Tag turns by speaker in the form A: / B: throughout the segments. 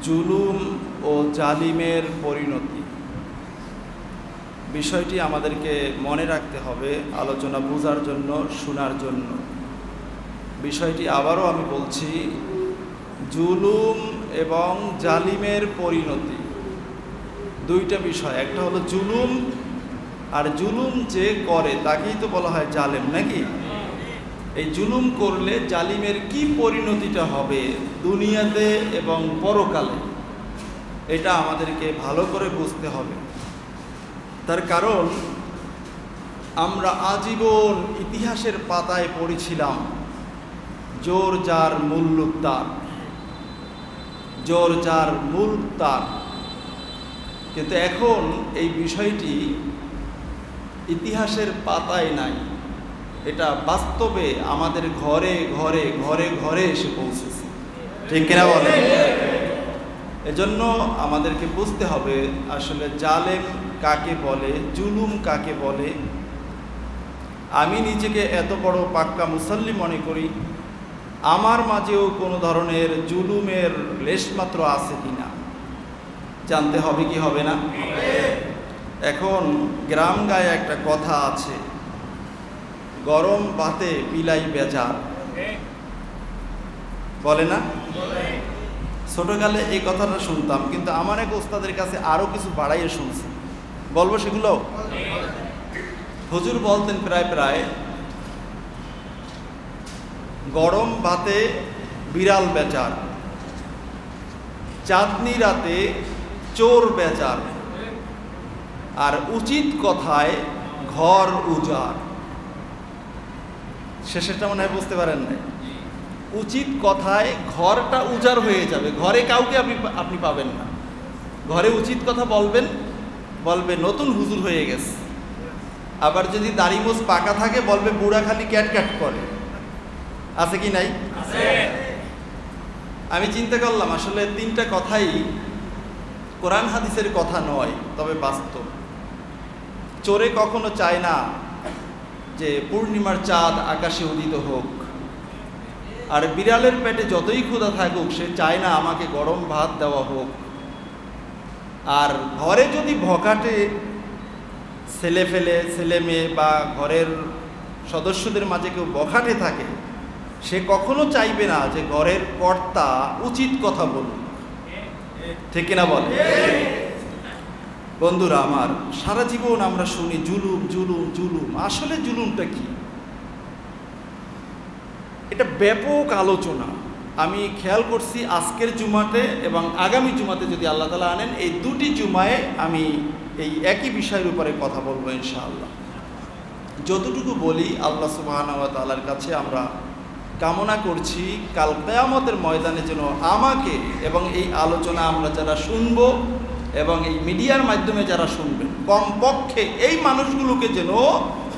A: জুলুম ও জালিমের পরিণতি বিষয়টি আমাদেরকে মনে রাখতে হবে আলোচনা বোঝার জন্য, শোনার জন্য। বিষয়টি আবারও আমি বলছি, জুলুম এবং জালিমের পরিণতি দুইটা বিষয়। একটা হলো জুলুম, আর জুলুম যে করে তাকেই তো বলা হয় জালেম, নাকি? এই জুলুম করলে জালিমের কি পরিণতিটা হবে দুনিয়াতে এবং পরকালে, এটা আমাদেরকে ভালো করে বুঝতে হবে। তার কারণ আমরা আজীবন ইতিহাসের পাতায় পড়েছিলাম জোর যার মূল তার, জোর যার মূল তার। কিন্তু এখন এই বিষয়টি ইতিহাসের পাতায় নাই, এটা বাস্তবে আমাদের ঘরে ঘরে ঘরে ঘরে এসে পৌঁছেছে, ঠিক কিনা বলে? এজন্য আমাদেরকে বুঝতে হবে আসলে জালেম কাকে বলে, জুলুম কাকে বলে। আমি নিজেকে এত বড় পাক্কা মুসল্লি মনে করি, আমার মাঝেও কোনো ধরনের জুলুমের লেশমাত্র আছে কিনা জানতে হবে, কি হবে না? এখন গ্রাম গায়ে একটা কথা আছে, গরম ভাতে পিলাই বেজার, বলে না? ছোটকালে এই কথাটা শুনতাম, কিন্তু আমার এক ওস্তাদের কাছে আরো কিছু বাড়াইয়ে শুনছি, বলবো সেগুলো। হুজুর বলতেন প্রায় প্রায় গরম ভাতে বিড়াল বেচার, চাঁদনি রাতে চোর বেচার, আর উচিত কথায় ঘর উজাড়। শেষেরটা মনে হয় বুঝতে পারেন নাই। উচিত কথায় ঘরটা উজাড় হয়ে যাবে, ঘরে কাউকে আপনি পাবেন না। ঘরে উচিত কথা বলবেন, বলবে নতুন হুজুর হয়ে গেছে। আবার যদি দাড়ি মোছ পাকা থাকে বলবে বুড়া খালি ক্যাট ক্যাট করে। আছে কি নাই? আমি চিন্তা করলাম আসলে তিনটা কথাই কোরআন হাদিসের কথা নয়, তবে বাস্তব। চোরে কখনো চায় না যে পূর্ণিমার চাঁদ আকাশে উদিত হোক, আর বিড়ালের পেটে যতই ক্ষুধা থাকুক সে চায় না আমাকে গরম ভাত দেওয়া হোক। আর ঘরে যদি ভকাটে ছেলে মেয়ে বা ঘরের সদস্যদের মাঝে কেউ বখাটে থাকে, সে কখনো চাইবে না যে ঘরের কর্তা উচিত কথা বলুক, ঠিক কিনা বলে? বন্ধুরা আমার, সারা জীবন আমরা শুনি জুলুম জুলুম জুলুম। আসলে জুলুমটা কি? এটা ব্যাপক আলোচনা। আমি খেয়াল করছি আজকের জুমাতে এবং আগামী জুমাতে যদি আল্লাহ তাআলা আনেন, এই দুটি জুমায় আমি এই একই বিষয়ের উপরে কথা বলবো ইনশাআল্লাহ। যতটুকু বলি আল্লাহ সুবহানাহু ওয়া তাআলার কাছে আমরা কামনা করছি কাল কিয়ামতের ময়দানে যেন আমাকে এবং এই আলোচনা আমরা যারা শুনব এবং এই মিডিয়ার মাধ্যমে যারা শুনবেন, কমপক্ষে এই মানুষগুলোকে যেন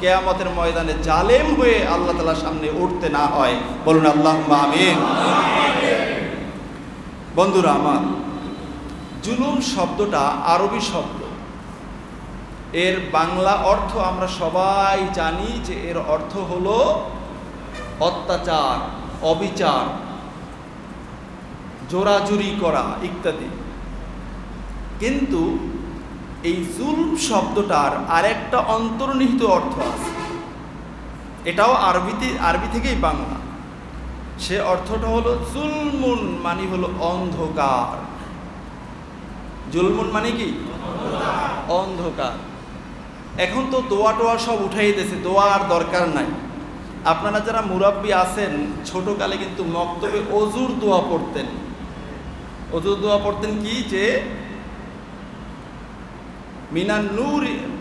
A: কিয়ামতের ময়দানে জালেম হয়ে আল্লাহ তাআলার সামনে উঠতে না হয়। বলুন আল্লাহুম্মা আমিন। বন্ধুরা আমার, জুলুম শব্দটা আরবি শব্দ। এর বাংলা অর্থ আমরা সবাই জানি যে এর অর্থ হলো অত্যাচার, অবিচার, জোরাজুরি করা ইত্যাদি। কিন্তু এই জুলম শব্দটার আরেকটা অন্তর্নিহিত অর্থ আছে, এটাও আরবি থেকেই বাংলা। সে অর্থটা হলো জুলমুন, মানে হলো অন্ধকার। জুলমুন মানে কি? অন্ধকার। এখন তো দোয়া টোয়া সব উঠাই দিয়েছে, দোয়া আর দরকার নাই। আপনারা যারা মুরাব্বি আছেন, ছোটকালে কিন্তু মক্তবে অজুর দোয়া পড়তেন। অজুর দোয়া পড়তেন কি? যে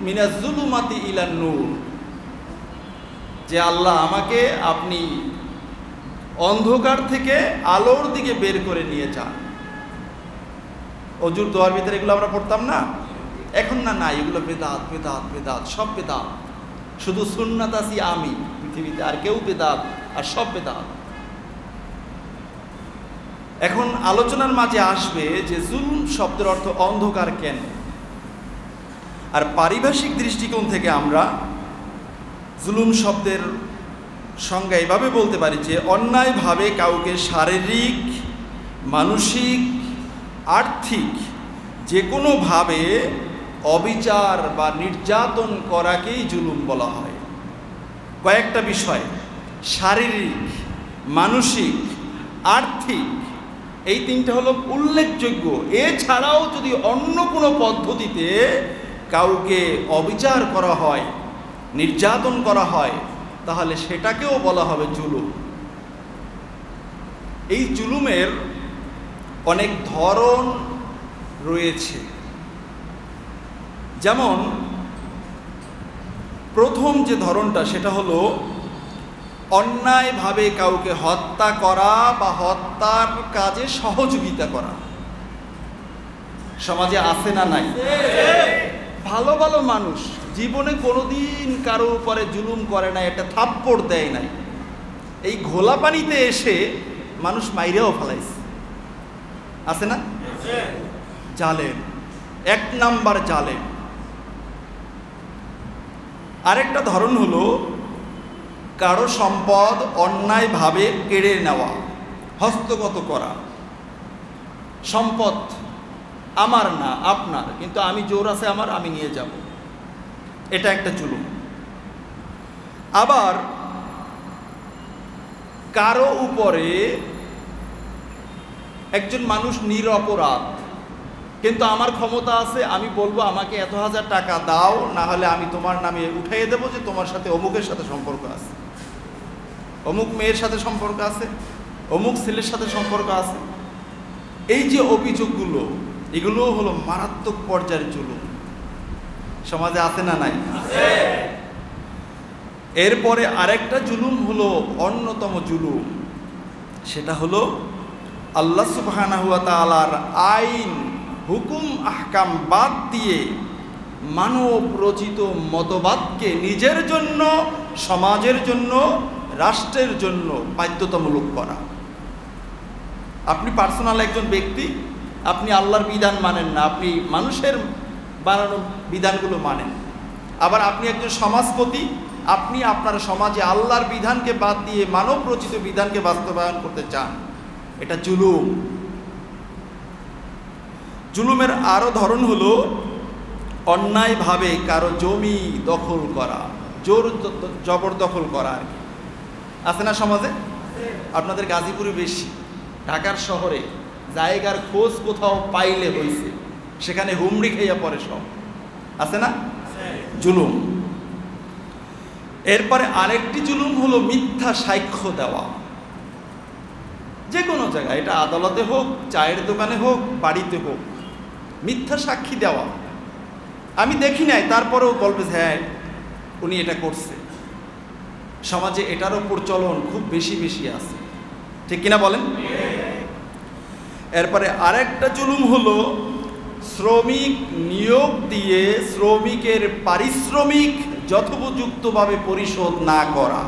A: মিনাজ জুলুমাতি ইলান নূর, যে আল্লাহ আমাকে আপনি অন্ধকার থেকে আলোর দিকে বের করে নিয়ে যান। অজুর দোয়ার ভিতরে এগুলো আমরা পড়তাম না? এখন না, এগুলো বেদাত বেদাত বেদাত, সব বেদাত। শুধু সুন্নাত আছি আমি পৃথিবীতে, আর কেউ বেদাত, আর সব বেদাত। এখন আলোচনার মাঝে আসবে যে জুলম শব্দের অর্থ অন্ধকার কেন, আর পারিভাষিক দৃষ্টিকোণ থেকে আমরা জুলুম শব্দের সংজ্ঞা এভাবে বলতে পারি যে অন্যায়ভাবে কাউকে শারীরিক, মানসিক আর্থিক যে কোনোভাবে অবিচার বা নির্যাতন করাকেই জুলুম বলা হয়। কয়েকটা বিষয়, শারীরিক, মানসিক, আর্থিক, এই তিনটা হলো উল্লেখযোগ্য। এছাড়াও যদি অন্য কোনো পদ্ধতিতে কাউকে অবিচার করা হয়, নির্যাতন করা হয়, তাহলে সেটাকেও বলা হবে জুলুম। এই জুলুমের অনেক ধরন রয়েছে। যেমন প্রথম যে ধরনটা সেটা হলো অন্যায়ভাবে কাউকে হত্যা করা বা হত্যার কাজে সহযোগিতা করা। সমাজে আছে না নাই? ভালো ভালো মানুষ জীবনে কোনোদিন কারো উপরে জুলুম করে নাই, একটা থাপ্পড় দেয় নাই, এই ঘোলা পানিতে এসে মানুষ মাইরেও ফেলাইছে। আছে না? জালেম, 1 নাম্বার জালেম। আরেকটা ধরন হলো কারো সম্পদ অন্যায়ভাবে কেড়ে নেওয়া, হস্তগত করা। সম্পদ আমার না, আপনার, কিন্তু আমি জোর আছে আমার, আমি নিয়ে যাব, এটা একটা জুলুম। আবার কারো উপরে একজন মানুষ নিরপরাধ, কিন্তু আমার ক্ষমতা আছে, আমি বলবো আমাকে এত হাজার টাকা দাও, না হলে আমি তোমার নামে উঠাইয়ে দেবো যে তোমার সাথে অমুকের সাথে সম্পর্ক আছে, অমুক মেয়ের সাথে সম্পর্ক আছে, অমুক ছেলের সাথে সম্পর্ক আছে। এই যে অভিযোগগুলো, এগুলো হলো মারাত্মক পর্যায়ের জুলুম। সমাজে আছে না নাই? এরপরে আরেকটা জুলুম হলো অন্যতম জুলুম, সেটা হলো আল্লাহ সুবহানাহু ওয়া তাআলার আইন, হুকুম, আহকাম বাদ দিয়ে মানব রচিত মতবাদকে নিজের জন্য, সমাজের জন্য, রাষ্ট্রের জন্য বাধ্যতামূলক করা। আপনি পার্সোনাল একজন ব্যক্তি, আপনি আল্লাহর বিধান মানেন না, আপনি মানুষের বানানো বিধানগুলো মানেন। আবার আপনি একজন সমাজপতি, আপনি আপনার সমাজে আল্লাহর বিধানকে বাদ দিয়ে মানব রচিত বিধানকে বাস্তবায়ন করতে চান, এটা জুলুম। জুলুমের আরো ধরন হলো অন্যায়ভাবে কারো জমি দখল করা, জোর জবরদখল করা। আর কি আছে না সমাজে? আপনাদের গাজীপুরে বেশি, ঢাকার শহরে জায়গার খোঁজ কোথাও পাইলে হয়েছে, সেখানে হুমড়ি খাইয়া পড়ে সব। আছে না? জুলুম। এরপরে আরেকটি জুলুম হলো মিথ্যা সাক্ষ্য দেওয়া। যে কোনো জায়গায়, এটা আদালতে হোক, চায়ের দোকানে হোক, বাড়িতে হোক, মিথ্যা সাক্ষী দেওয়া। আমি দেখি নাই, তারপরেও বলবে হ্যাঁ উনি এটা করছে। সমাজে এটারও প্রচলন খুব বেশি বেশি আছে, ঠিক কিনা বলেন? এরপরে আরেকটা জুলুম হলো শ্রমিক নিয়োগ দিয়ে শ্রমিকের পারিশ্রমিক যথোপযুক্তভাবে পরিশোধ না করা।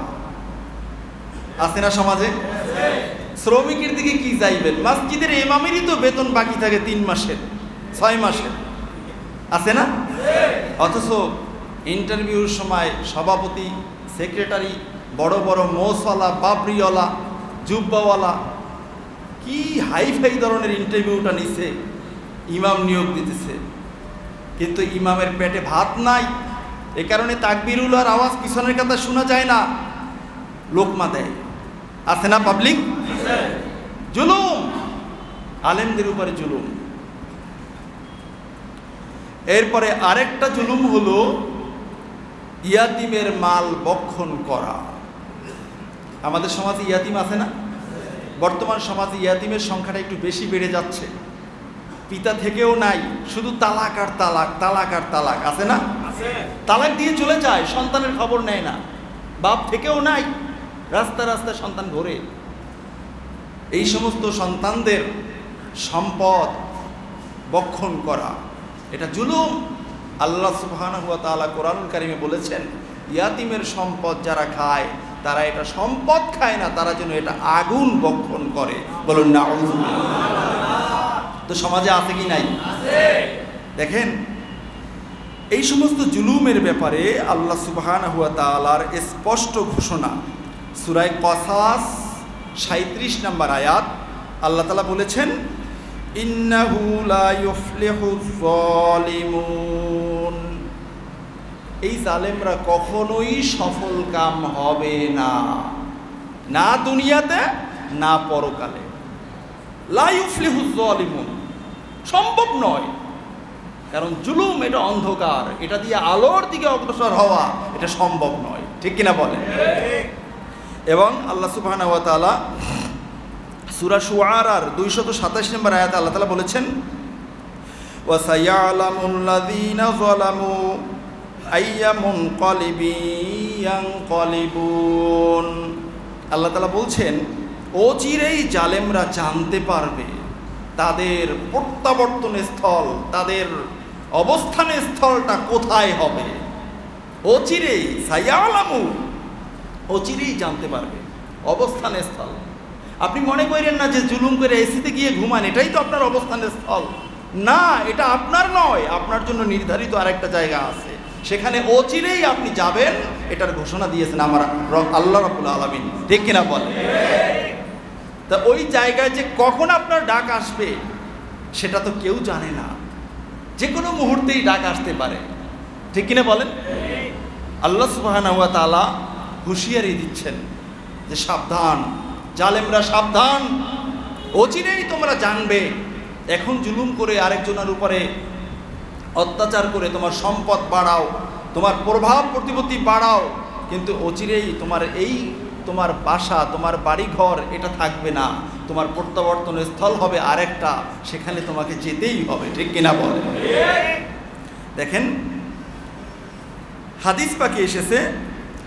A: আছে না সমাজে? শ্রমিকের দিকে কি যাইবেন? মসজিদের ইমামেরই তো বেতন বাকি থাকে 3 মাসের, 6 মাসের। আছে না? অথচ ইন্টারভিউর সময় সভাপতি, সেক্রেটারি, বড় বড় মোসওয়ালা, বাবরিওয়ালা, জুব্বাওয়ালা, কি হাইফাই ধরনের ইন্টারভিউটা নিছে, ইমাম নিয়োগ দিতেছে, কিন্তু ইমামের পেটে ভাত নাই। এ কারণে তাকবীরুল্লাহর আওয়াজ পিছনের কথা শোনা যায় না, লোকমা দেয়। আছে না পাবলিক? জুলুম, আলেমদের উপরে জুলুম। এরপরে আরেকটা জুলুম হলো ইয়াতিমের মাল বক্ষণ করা। আমাদের সমাজে ইয়াতিম আছে না? বর্তমান সমাজে ইয়াতিমের সংখ্যাটা একটু বেশি বেড়ে যাচ্ছে। পিতা থেকেও নাই, শুধু তালাক আর তালাক, তালাক আর তালাক। আছে না? তালাক দিয়ে চলে যায়, সন্তানের খবর নেয় না। বাপ থেকেও নাই, রাস্তা রাস্তায় সন্তান ঘোরে। এই সমস্ত সন্তানদের সম্পদ বক্ষণ করা, এটা জুলুম। আল্লাহ সুবহানাহু ওয়া তাআলা কোরআনুল কারীমে বলেছেন, ইয়াতিমের সম্পদ যারা খায় তারা এটা সম্পদ খায় না, তারা যেন এটা আগুন বক্ষণ করে। বলুন নাউযুবিল্লাহ। তো সমাজে আছে কি নাই? দেখেন, এই সমস্ত জুলুমের ব্যাপারে আল্লাহ সুবহানাহু ওয়া তাআলার স্পষ্ট ঘোষণা। সূরা কসাস 37 নম্বর আয়াত, আল্লাহ তাআলা বলেছেন, ইন্নাহু লা ইউফলিহুজ যালিমুন। এই জালেমরা কখনোই সফল কাম হবে না, না দুনিয়াতে না পরকালে। লা ইউফলিহুজ যালিমুন, সম্ভব নয়। কারণ জুলুম এটা অন্ধকার, এটা দিয়ে আলোর দিকে অগ্রসর হওয়া এটা সম্ভব নয়, ঠিক কিনা বলেন? এবং আল্লাহ সুবহানাহু ওয়া তাআলা সূরা শুআরার 227 নম্বর আয়াতে আল্লাহ তাআলা বলেছেন, ওয়া সায়ালামুল্লাযীনা যালামু আইয়া মুনকালিবিন ইয়ানকালিবুন। আল্লাহ তাআলা বলছেন, অচিরেই জালেমরা জানতে পারবে তাদের প্রত্যাবর্তন স্থল, তাদের অবস্থান স্থলটা কোথায় হবে। অচিরেই, সায়ালামু, অচিরেই জানতে পারবে অবস্থান স্থল। আপনি মনে করেন না যে জুলুম করে এসিতে গিয়ে ঘুমান এটাই তো আপনার অবস্থান স্থল, না, এটা আপনার নয়। আপনার জন্য নির্ধারিত আরেকটা জায়গা আছে, সেখানে অচিরেই আপনি যাবেন, এটার ঘোষণা দিয়েছেন আমার আল্লাহ রাব্বুল আলামিন, ঠিক কিনা বলেন? তা ওই জায়গায় যে কখন আপনার ডাক আসবে সেটা তো কেউ জানে না, যে কোনো মুহূর্তেই ডাক আসতে পারে, ঠিক কিনা বলেন? আল্লাহ সুবহানাহু ওয়া তাআলা হুঁশিয়ারি দিচ্ছেন যে সাবধান, জালেমরা সাবধান, অচিরেই তোমরা জানবে। এখন জুলুম করে আরেকজনের উপরে অত্যাচার করে তোমার সম্পদ বাড়াও, তোমার প্রভাব প্রতিপত্তি বাড়াও, কিন্তু অচিরেই তোমার বাসা, তোমার বাড়িঘর এটা থাকবে না, তোমার প্রত্যাবর্তনের স্থল হবে আরেকটা, সেখানে তোমাকে যেতেই হবে, ঠিক কিনা বলেন? দেখেন হাদিস পাকে এসেছে,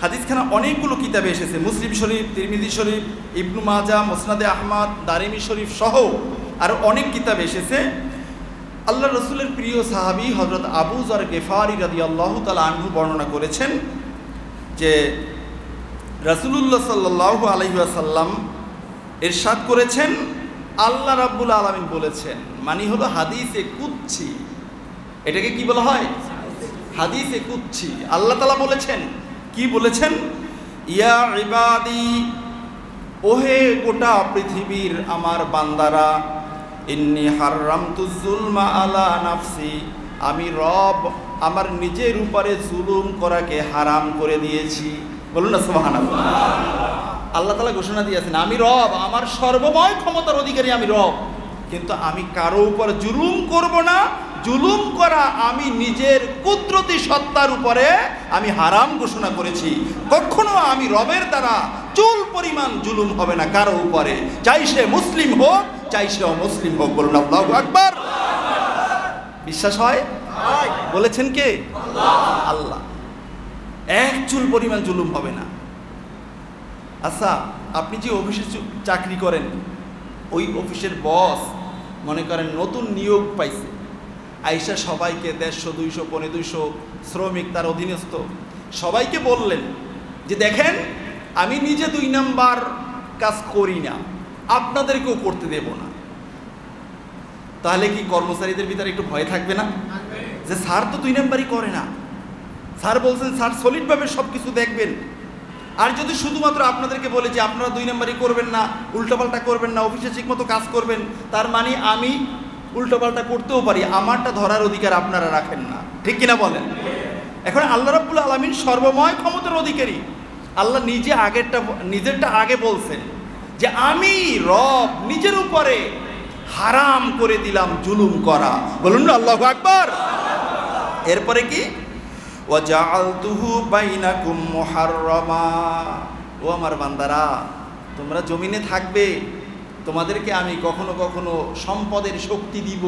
A: হাদিসখানা অনেকগুলো কিতাবে এসেছে, মুসলিম শরীফ, তিরমিজি শরীফ, ইবনু মাজাহ, মুসনাদে আহমদ, দারিমি শরীফ সহ আরও অনেক কিতাবে এসেছে। আল্লাহ রসুলের প্রিয় সাহাবী হযরত আবু যর গিফারি রাদিয়াল্লাহু তাআলা আনহু বর্ণনা করেছেন যে রাসূলুল্লাহ সাল্লাল্লাহু আলাইহি ওয়াসাল্লাম ইরশাদ করেছেন, আল্লাহ রাব্বুল আলামিন বলেছেন, মানে হলো হাদিসে কুদসি। এটাকে কি বলা হয়? হাদিসে কুদসি। আল্লাহ তাআলা বলেছেন, কি বলেছেন? ইয়া ইবাদি, ওহে গোটা পৃথিবীর আমার বান্দারা, ইন্নী হাররামতুজ জুলমা আলা নাফসি, আমি রব আমার নিজের উপরে জুলুম করাকে হারাম করে দিয়েছি। বলুন না সুবহানাল্লাহ। আল্লাহ তাআলা ঘোষণা দিয়েছেন, আমি রব, আমার সর্বময় ক্ষমতার অধিকারী আমি রব, কিন্তু আমি কারো উপর জুলুম করব না। জুলুম করা আমি নিজের কুদরতি সত্তার উপরে আমি হারাম ঘোষণা করেছি। কখনো আমি রবের দ্বারা চুল পরিমাণ জুলুম হবে না কারো উপরে, চাই সে মুসলিম হোক চাই সে অমুসলিম হোক। বলুন আল্লাহু আকবার। বিশ্বাস হয়? বলেছেন কে? আল্লাহ। এক চুল পরিমাণ জুলুম হবে না। আচ্ছা, আপনি যে অফিসে চাকরি করেন, ওই অফিসের বস মনে করেন নতুন নিয়োগ পাইছে, আইসা সবাইকে 150, 200, 250 শ্রমিক তার অধীনস্থ সবাইকে বললেন যে দেখেন, আমি নিজে 2 নাম্বার কাজ করি না, আপনাদেরকেও করতে দেব না। তাহলে কি কর্মচারীদের ভিতরে একটু ভয় থাকবে না যে স্যার তো 2 নাম্বারই করে না, স্যার বলছেন স্যার সলিডভাবে সব কিছু দেখবেন। আর যদি শুধুমাত্র আপনাদেরকে বলে যে আপনারা 2 নাম্বারই করবেন না, উল্টোপাল্টা করবেন না, অফিসে ঠিকমতো কাজ করবেন, তার মানে আমি উল্টোপাল্টা করতেও পারি, আমারটা ধরার অধিকার আপনারা রাখেন না, ঠিক কিনা বলেন? এখন আল্লাহ রাব্বুল আলামিন সর্বময় ক্ষমতার অধিকারী। আল্লাহ নিজেরটা আগে বলছেন যে আমি রব নিজের উপরে হারাম করে দিলাম জুলুম করা। বলুন না আল্লাহু আকবার। এরপরে কি? ওয়াজআলতুহু বাইনাকুম মুহাররামা, ও আমার বান্দারা, তোমরা জমিনে থাকবে, তোমাদেরকে আমি কখনো কখনো সম্পদের শক্তি দিব,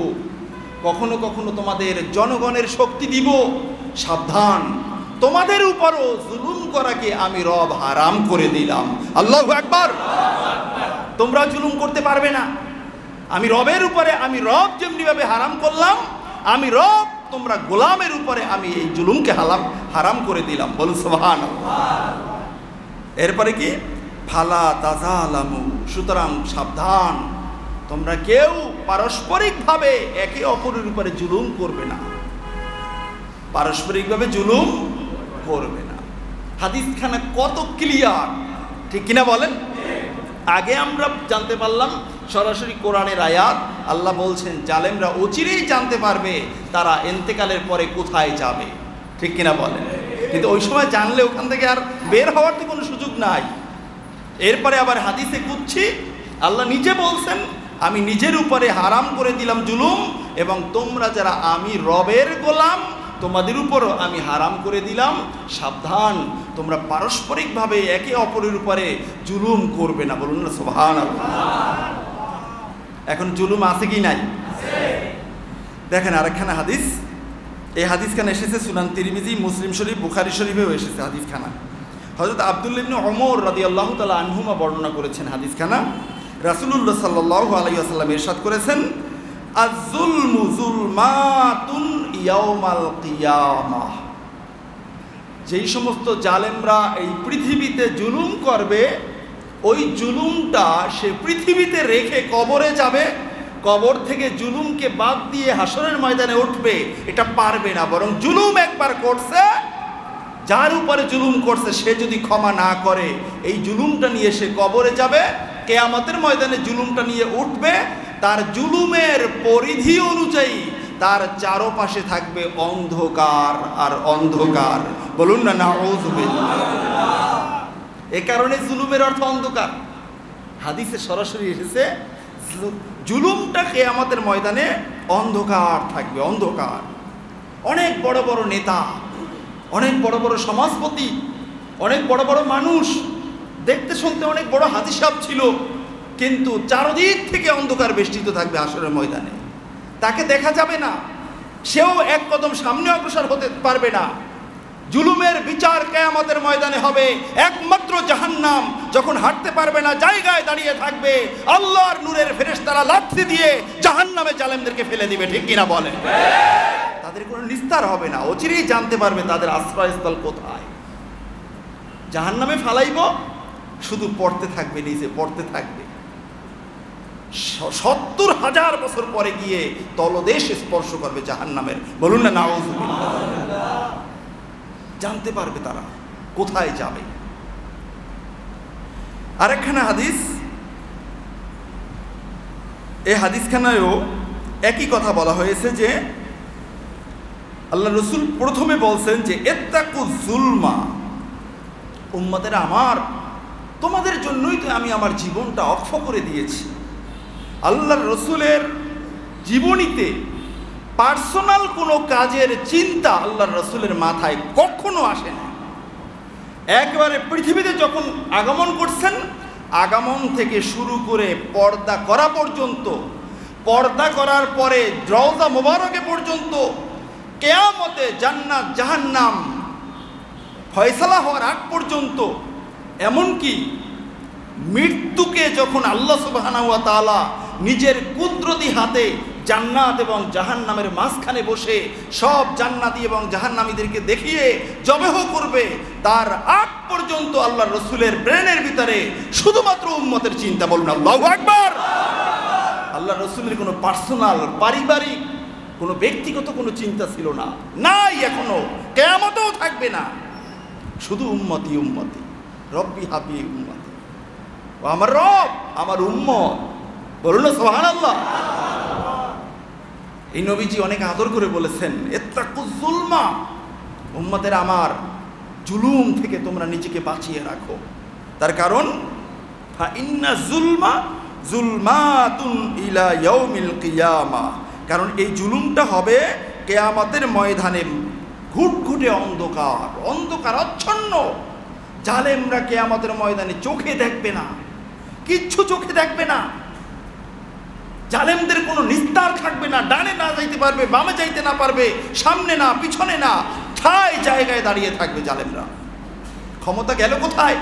A: কখনো কখনো তোমাদের জনগণের শক্তি দিব। সাবধান, তোমাদের উপরও জুলুম করাকে আমি রব হারাম করে দিলাম। আল্লাহু আকবার। তোমরা জুলুম করতে পারবে না। আমি রবের উপরে, আমি রব যেমনিভাবে হারাম করলাম, আমি রব তোমরা গোলামের উপরে আমি এই জুলুমকে হারাম করে দিলাম। বলুন সুবহানাল্লাহ। এরপরে কি? ফালা তাজালামু, সুতরাং সাবধান, তোমরা কেউ পারস্পরিকভাবে একে অপরের উপরে জুলুম করবে না, পারস্পরিকভাবে জুলুম করবে না। হাদিসখানা কত ক্লিয়ার, ঠিক কিনা বলেন? আগে আমরা জানতে পারলাম সরাসরি কোরআনের আয়াত। আল্লাহ বলছেন জালেমরা অচিরেই জানতে পারবে তারা এন্তেকালের পরে কোথায় যাবে, ঠিক কিনা বলেন? কিন্তু ওই সময় জানলে ওখান থেকে আর বের হওয়ার তো কোনো সুযোগ নাই। এরপরে আবার হাদিসে কুদসি আল্লাহ নিজে বলছেন, আমি নিজের উপরে হারাম করে দিলাম জুলুম, এবং তোমরা যারা আমি রবের গোলাম তোমাদের উপরও আমি হারাম করে দিলাম, সাবধান তোমরা পারস্পরিকভাবে একে অপরের উপরে জুলুম করবে না। বলুন না সুবহানাল্লাহ। এখন জুলুম আছে কি নাই? দেখেন আরেকখানা হাদিস, এই হাদিসখানা এসেছে সুনান তিরমিজি, মুসলিম শরীফ, বুখারী শরীফেও এসেছে হাদিসখানা। হযরত আব্দুল্লাহ ইবনে ওমর রাদিয়াল্লাহু তাআলা আনহুমা বর্ণনা করেছেন হাদিসখানা। রাসূলুল্লাহ সাল্লাল্লাহু আলাইহি ওয়াসাল্লাম ইরশাদ করেছেন, আয-যুলমু যুলমাতুন ইয়াউমাল কিয়ামাহ। যেই সমস্ত জালেমরা এই পৃথিবীতে জুলুম করবে, ওই জুলুমটা সে পৃথিবীতে রেখে কবরে যাবে, কবর থেকে জুলুমকে বাদ দিয়ে হাসরের ময়দানে উঠবে, এটা পারবে না। বরং জুলুম একবার করছে, যার উপরে জুলুম করছে সে যদি ক্ষমা না করে, এই জুলুমটা নিয়ে সে কবরে যাবে, কিয়ামতের ময়দানে জুলুমটা নিয়ে উঠবে, তার জুলুমের পরিধি অনুযায়ী তার চারপাশে থাকবে অন্ধকার আর অন্ধকার। বলুন না নাউযুবিল্লাহ। এ কারণে জুলুমের অর্থ অন্ধকার। হাদিসে সরাসরি এসেছে জুলুমটা কিয়ামতের ময়দানে অন্ধকার থাকবে, অন্ধকার। অনেক বড় বড় নেতা, অনেক বড় বড় সমাজপতি, অনেক বড় বড় মানুষ, দেখতে শুনতে অনেক বড় হাজি সাহেব ছিল, কিন্তু চারদিক থেকে অন্ধকার বেষ্টিত থাকবে হাসরের ময়দানে। তাকে দেখা যাবে না, সেও এক কদম সামনে অগ্রসর হতে পারবে না। জুলুমের বিচার কিয়ামতের ময়দানে হবে। একমাত্র জাহান্নাম যখন হাঁটতে পারবে না, জায়গায় দাঁড়িয়ে থাকবে, আল্লাহর নূরের ফেরেশতারা লাথি দিয়ে জাহান্নামে জালেমদেরকে ফেলে দিবে, ঠিক কিনা বলেন? তাদের কোনো নিস্তার হবে না, অচিরেই জানতে পারবে তাদের আশ্রয়স্থল কোথায়। জাহান্নামে ফালাইব, শুধু পড়তে থাকবে, নিচে পড়তে থাকবে। ৭০,০০০ বছর পরে গিয়ে তলদেশ স্পর্শ করবে জাহান্নামের। বলুন না নাউযুবিল্লাহ। জানতে পারবে তারা কোথায় যাবে। আরেকখানা হাদিস, এই হাদিসখানায়ও একই কথা বলা হয়েছে যে আল্লাহ রসুল প্রথমে বলছেন যে ইত্তাকু যুলমা, উম্মতের আমার, তোমাদের জন্যই তো আমি আমার জীবনটা অক্ষ করে দিয়েছি। আল্লাহর রসুলের জীবনীতে পার্সোনাল কোনো কাজের চিন্তা আল্লাহর রসুলের মাথায় কখনো আসে না। একবারে পৃথিবীতে যখন আগমন করছেন, আগমন থেকে শুরু করে পর্দা করা পর্যন্ত, পর্দা করার পরে রওজা মোবারকে পর্যন্ত, কিয়ামতে জান্নাত জাহান্নাম ফয়সালা হওয়ার আগ পর্যন্ত, এমনকি মৃত্যুকে যখন আল্লাহ সুবহানাহু ওয়া তাআলা নিজের কুদরতি হাতে জান্নাত এবং জাহান্নামের মাঝখানে বসে সব জান্নাতি এবং জাহান্নামীদেরকে দেখিয়ে জবেহ করবে, তার আগ পর্যন্ত আল্লাহ রসুলের ব্রেনের ভিতরে শুধুমাত্র উম্মতের চিন্তা। বলুন আল্লাহু আকবার। আল্লাহ রসুলের কোনো পার্সোনাল, পারিবারিক, কোনো ব্যক্তিগত কোনো চিন্তা ছিল না, নাই, এখনো কিয়ামতেও থাকবে না। শুধু উম্মতি, উম্মতি, রব্বি হাবি উম্মতি, ও আমার রব, আমার উম্মত। বলুন না সুবহানাল্লাহ। এই নবীজি অনেক আদর করে বলেছেন ইত্তাকু যুলমা, উম্মতের আমার, জুলুম থেকে তোমরা নিজেকে বাঁচিয়ে রাখো। তার কারণ ফা ইন্না যুলমা যুলমাতুন ইলা ইয়াউমিল কিয়ামা, কারণ এই জুলুমটা হবে কিয়ামতের ময়দানে ঘুটঘুটে অন্ধকার, অন্ধকার আচ্ছন্ন। জালেমরা কিয়ামতের ময়দানে চোখে দেখবে না, কিচ্ছু চোখে দেখবে না। জালেমদের কোনো নিস্তার থাকবে না, ডানে না যাইতে পারবে, বামে যাইতে না পারবে, সামনে না পিছনে না, ঠায় জায়গায় দাঁড়িয়ে থাকবে জালেমরা। ক্ষমতা গেল কোথায়?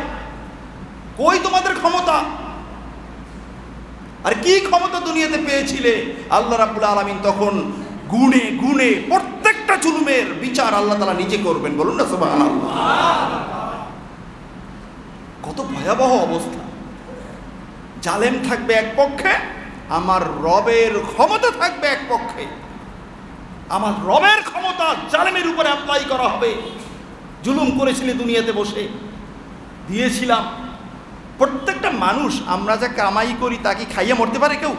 A: কই তোমাদের ক্ষমতা? আর কি ক্ষমতা দুনিয়াতে পেয়েছিলে? আল্লাহ রাব্বুল আলামিন তখন গুণে গুণে প্রত্যেকটা জুলুমের বিচার আল্লাহ তাআলা নিজে করবেন। বলুন না সুবহানাল্লাহ। কত ভয়াবহ অবস্থা। জালেম থাকবে এক পক্ষে, আমার রবের ক্ষমতা থাকবে এক পক্ষে। আমার রবের ক্ষমতা জালেমের উপরে অ্যাপ্লাই করা হবে। জুলুম করেছিলে দুনিয়াতে বসে, দিয়েছিলাম, প্রত্যেকটা মানুষ আমরা যা কামাই করি তা কি খাইয়া মরতে পারে? কেউ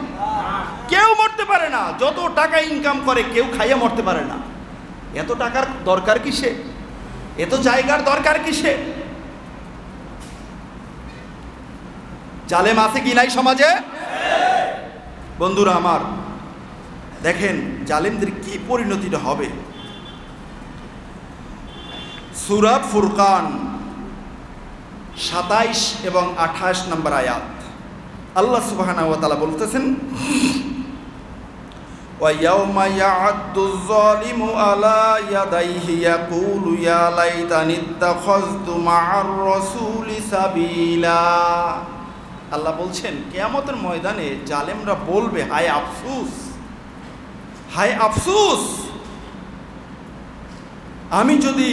A: কেউ মরতে পারে না। যত টাকা ইনকাম করে কেউ খাইয়া মরতে পারে না। এত টাকার দরকার কিসে? এত জায়গার দরকার কিসে? জালেম আছে কি নাই সমাজে? বন্ধুরা আমার, দেখেন জালেমদের কি পরিণতিটা হবে। সূরা ফুরকান 27 এবং 28 নম্বর আয়াত আল্লাহ সুবহানাহু ওয়া তাআলা বলতেছেন, ওয়ায়াউমা ইয়া'আদ্দুয যালিমু আলা ইয়াদাইহি ইয়াকুলু ইয়া লাইতানি ইত্তাখাযতু মা'আর রাসূলি সাবিলা। আল্লাহ বলছেন কিয়ামতের ময়দানে জালেমরা বলবে, হায় আফসোস, হায় আফসোস, আমি যদি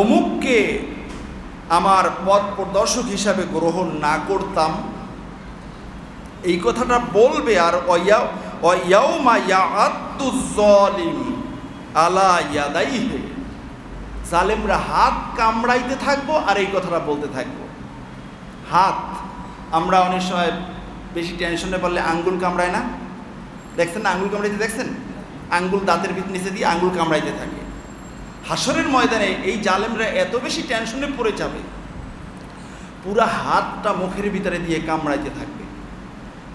A: অমুককে আমার পথ প্রদর্শক হিসাবে গ্রহণ না করতাম। এই কথাটা বলবে। আর ওয়ায়াউমা ইয়া'আদ্দুয যালিম আলা ইয়াদাইহি, জালেমরা হাত কামড়াইতে থাকবো আর এই কথাটা বলতে থাকবো। হাত, আমরা অনেক সময় বেশি টেনশনে পড়লে আঙ্গুল কামড়ায় না? দেখছেন না আঙ্গুল কামড়াইতে? দেখছেন আঙ্গুল দাঁতের নিচে দিয়ে আঙ্গুল কামড়াইতে থাকে। হাসরের ময়দানে এই জালেমরা এত বেশি টেনশনে পড়ে যাবে, পুরা হাতটা মুখের ভিতরে দিয়ে কামড়াইতে থাকবে।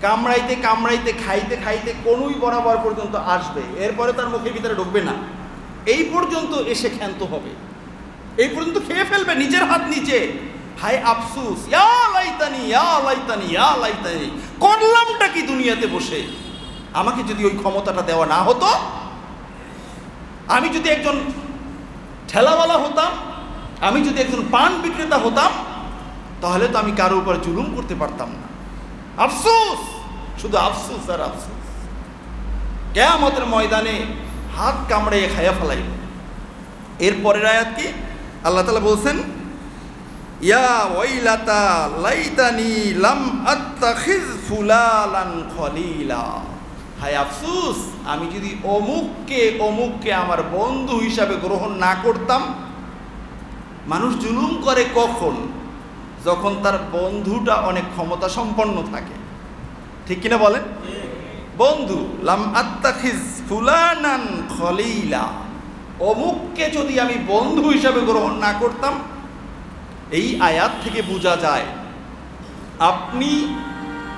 A: কামড়াইতে কামড়াইতে খাইতে খাইতে কোনুই বরাবর পর্যন্ত আসবে, এরপরে তার মুখের ভিতরে ঢুকবে না। এই পর্যন্ত এসে ক্ষান্ত হবে, এই পর্যন্ত খেয়ে ফেলবে নিজের হাত নিচে। হায় আফসোস, ইয়া লাইতানি ইয়া লাইতানি ইয়া লাইতানি, করলামটা কি দুনিয়াতে বসে? আমাকে যদি ওই ক্ষমতাটা দেওয়া না হতো, আমি যদি একজন ঠেলাওয়ালা হতাম, আমি যদি একজন পান বিক্রেতা হতাম, তাহলে তো আমি কারো উপর জুলুম করতে পারতাম না। আফসোস, শুধু আফসোস আর আফসোস। কিয়ামতের ময়দানে হাত কামড়াইয়ে খাইয়া ফেলাইব। এরপরের আয়াত কি? আল্লাহ তাআলা বলছেন, ইয়া ওয়াইলাতা লাইতানি লাম আত্তাখিজ ফুলালান খলিলা। হায় আফসোস, আমি যদি অমুককে আমার বন্ধু হিসাবে গ্রহণ না করতাম। মানুষ জুলুম করে কখন? যখন তার বন্ধুটা অনেক ক্ষমতা সম্পন্ন থাকে, ঠিক কিনা বলেন? বন্ধু, লাম আত্তাখিজ ফুলানান খলিলা, অমুককে যদি আমি বন্ধু হিসাবে গ্রহণ না করতাম। এই আয়াত থেকে বোঝা যায়, আপনি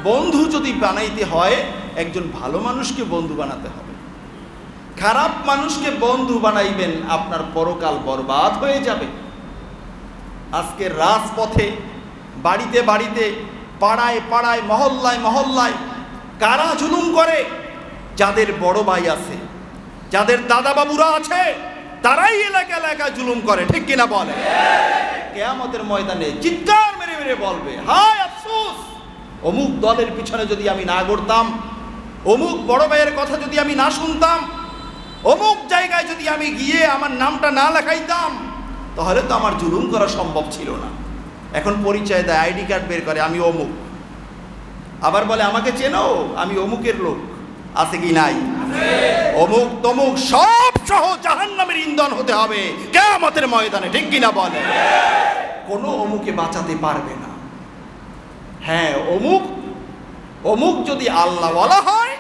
A: বন্ধু যদি বানাইতে হয়, একজন ভালো মানুষকে বন্ধু বানাতে হবে। খারাপ মানুষকে বন্ধু বানাইবেন, আপনার পরকাল বরবাদ হয়ে যাবে। আজকে রাজপথে, বাড়িতে বাড়িতে, পাড়ায় পাড়ায়, মহল্লায় মহল্লায় কারা জুলুম করে? যাদের বড় ভাই আছে, যাদের দাদা বাবুরা আছে, তারাই এলাকা এলাকায় জুলুম করে, ঠিক কিনা বলে? কিয়ামতের ময়দানে চিৎকার মেরে মেরে বলবে, হায় আফসোস, অমুক দলের পিছনে যদি আমি না ঘুরতাম, অমুক বড় ভাইয়ের কথা যদি আমি না শুনতাম, অমুক জায়গায় যদি আমি গিয়ে আমার নামটা না লেখাইতাম, তাহলে তো আমার জুলুম করা সম্ভব ছিল না। এখন পরিচয় দেয়, আইডি কার্ড বের করে, আমি অমুক। আবার বলে, আমাকে চেনো, আমি অমুকের লোক। আছে কি নাই? অমুক তমুক সব সহ জাহান্নামের ইন্ধন হতে হবে কিয়ামতের ময়দানে, ঠিক কিনা বলে? কোনো অমুকে বাঁচাতে পারবে না। হ্যাঁ, অমুক যদি আল্লাহওয়ালা হয়,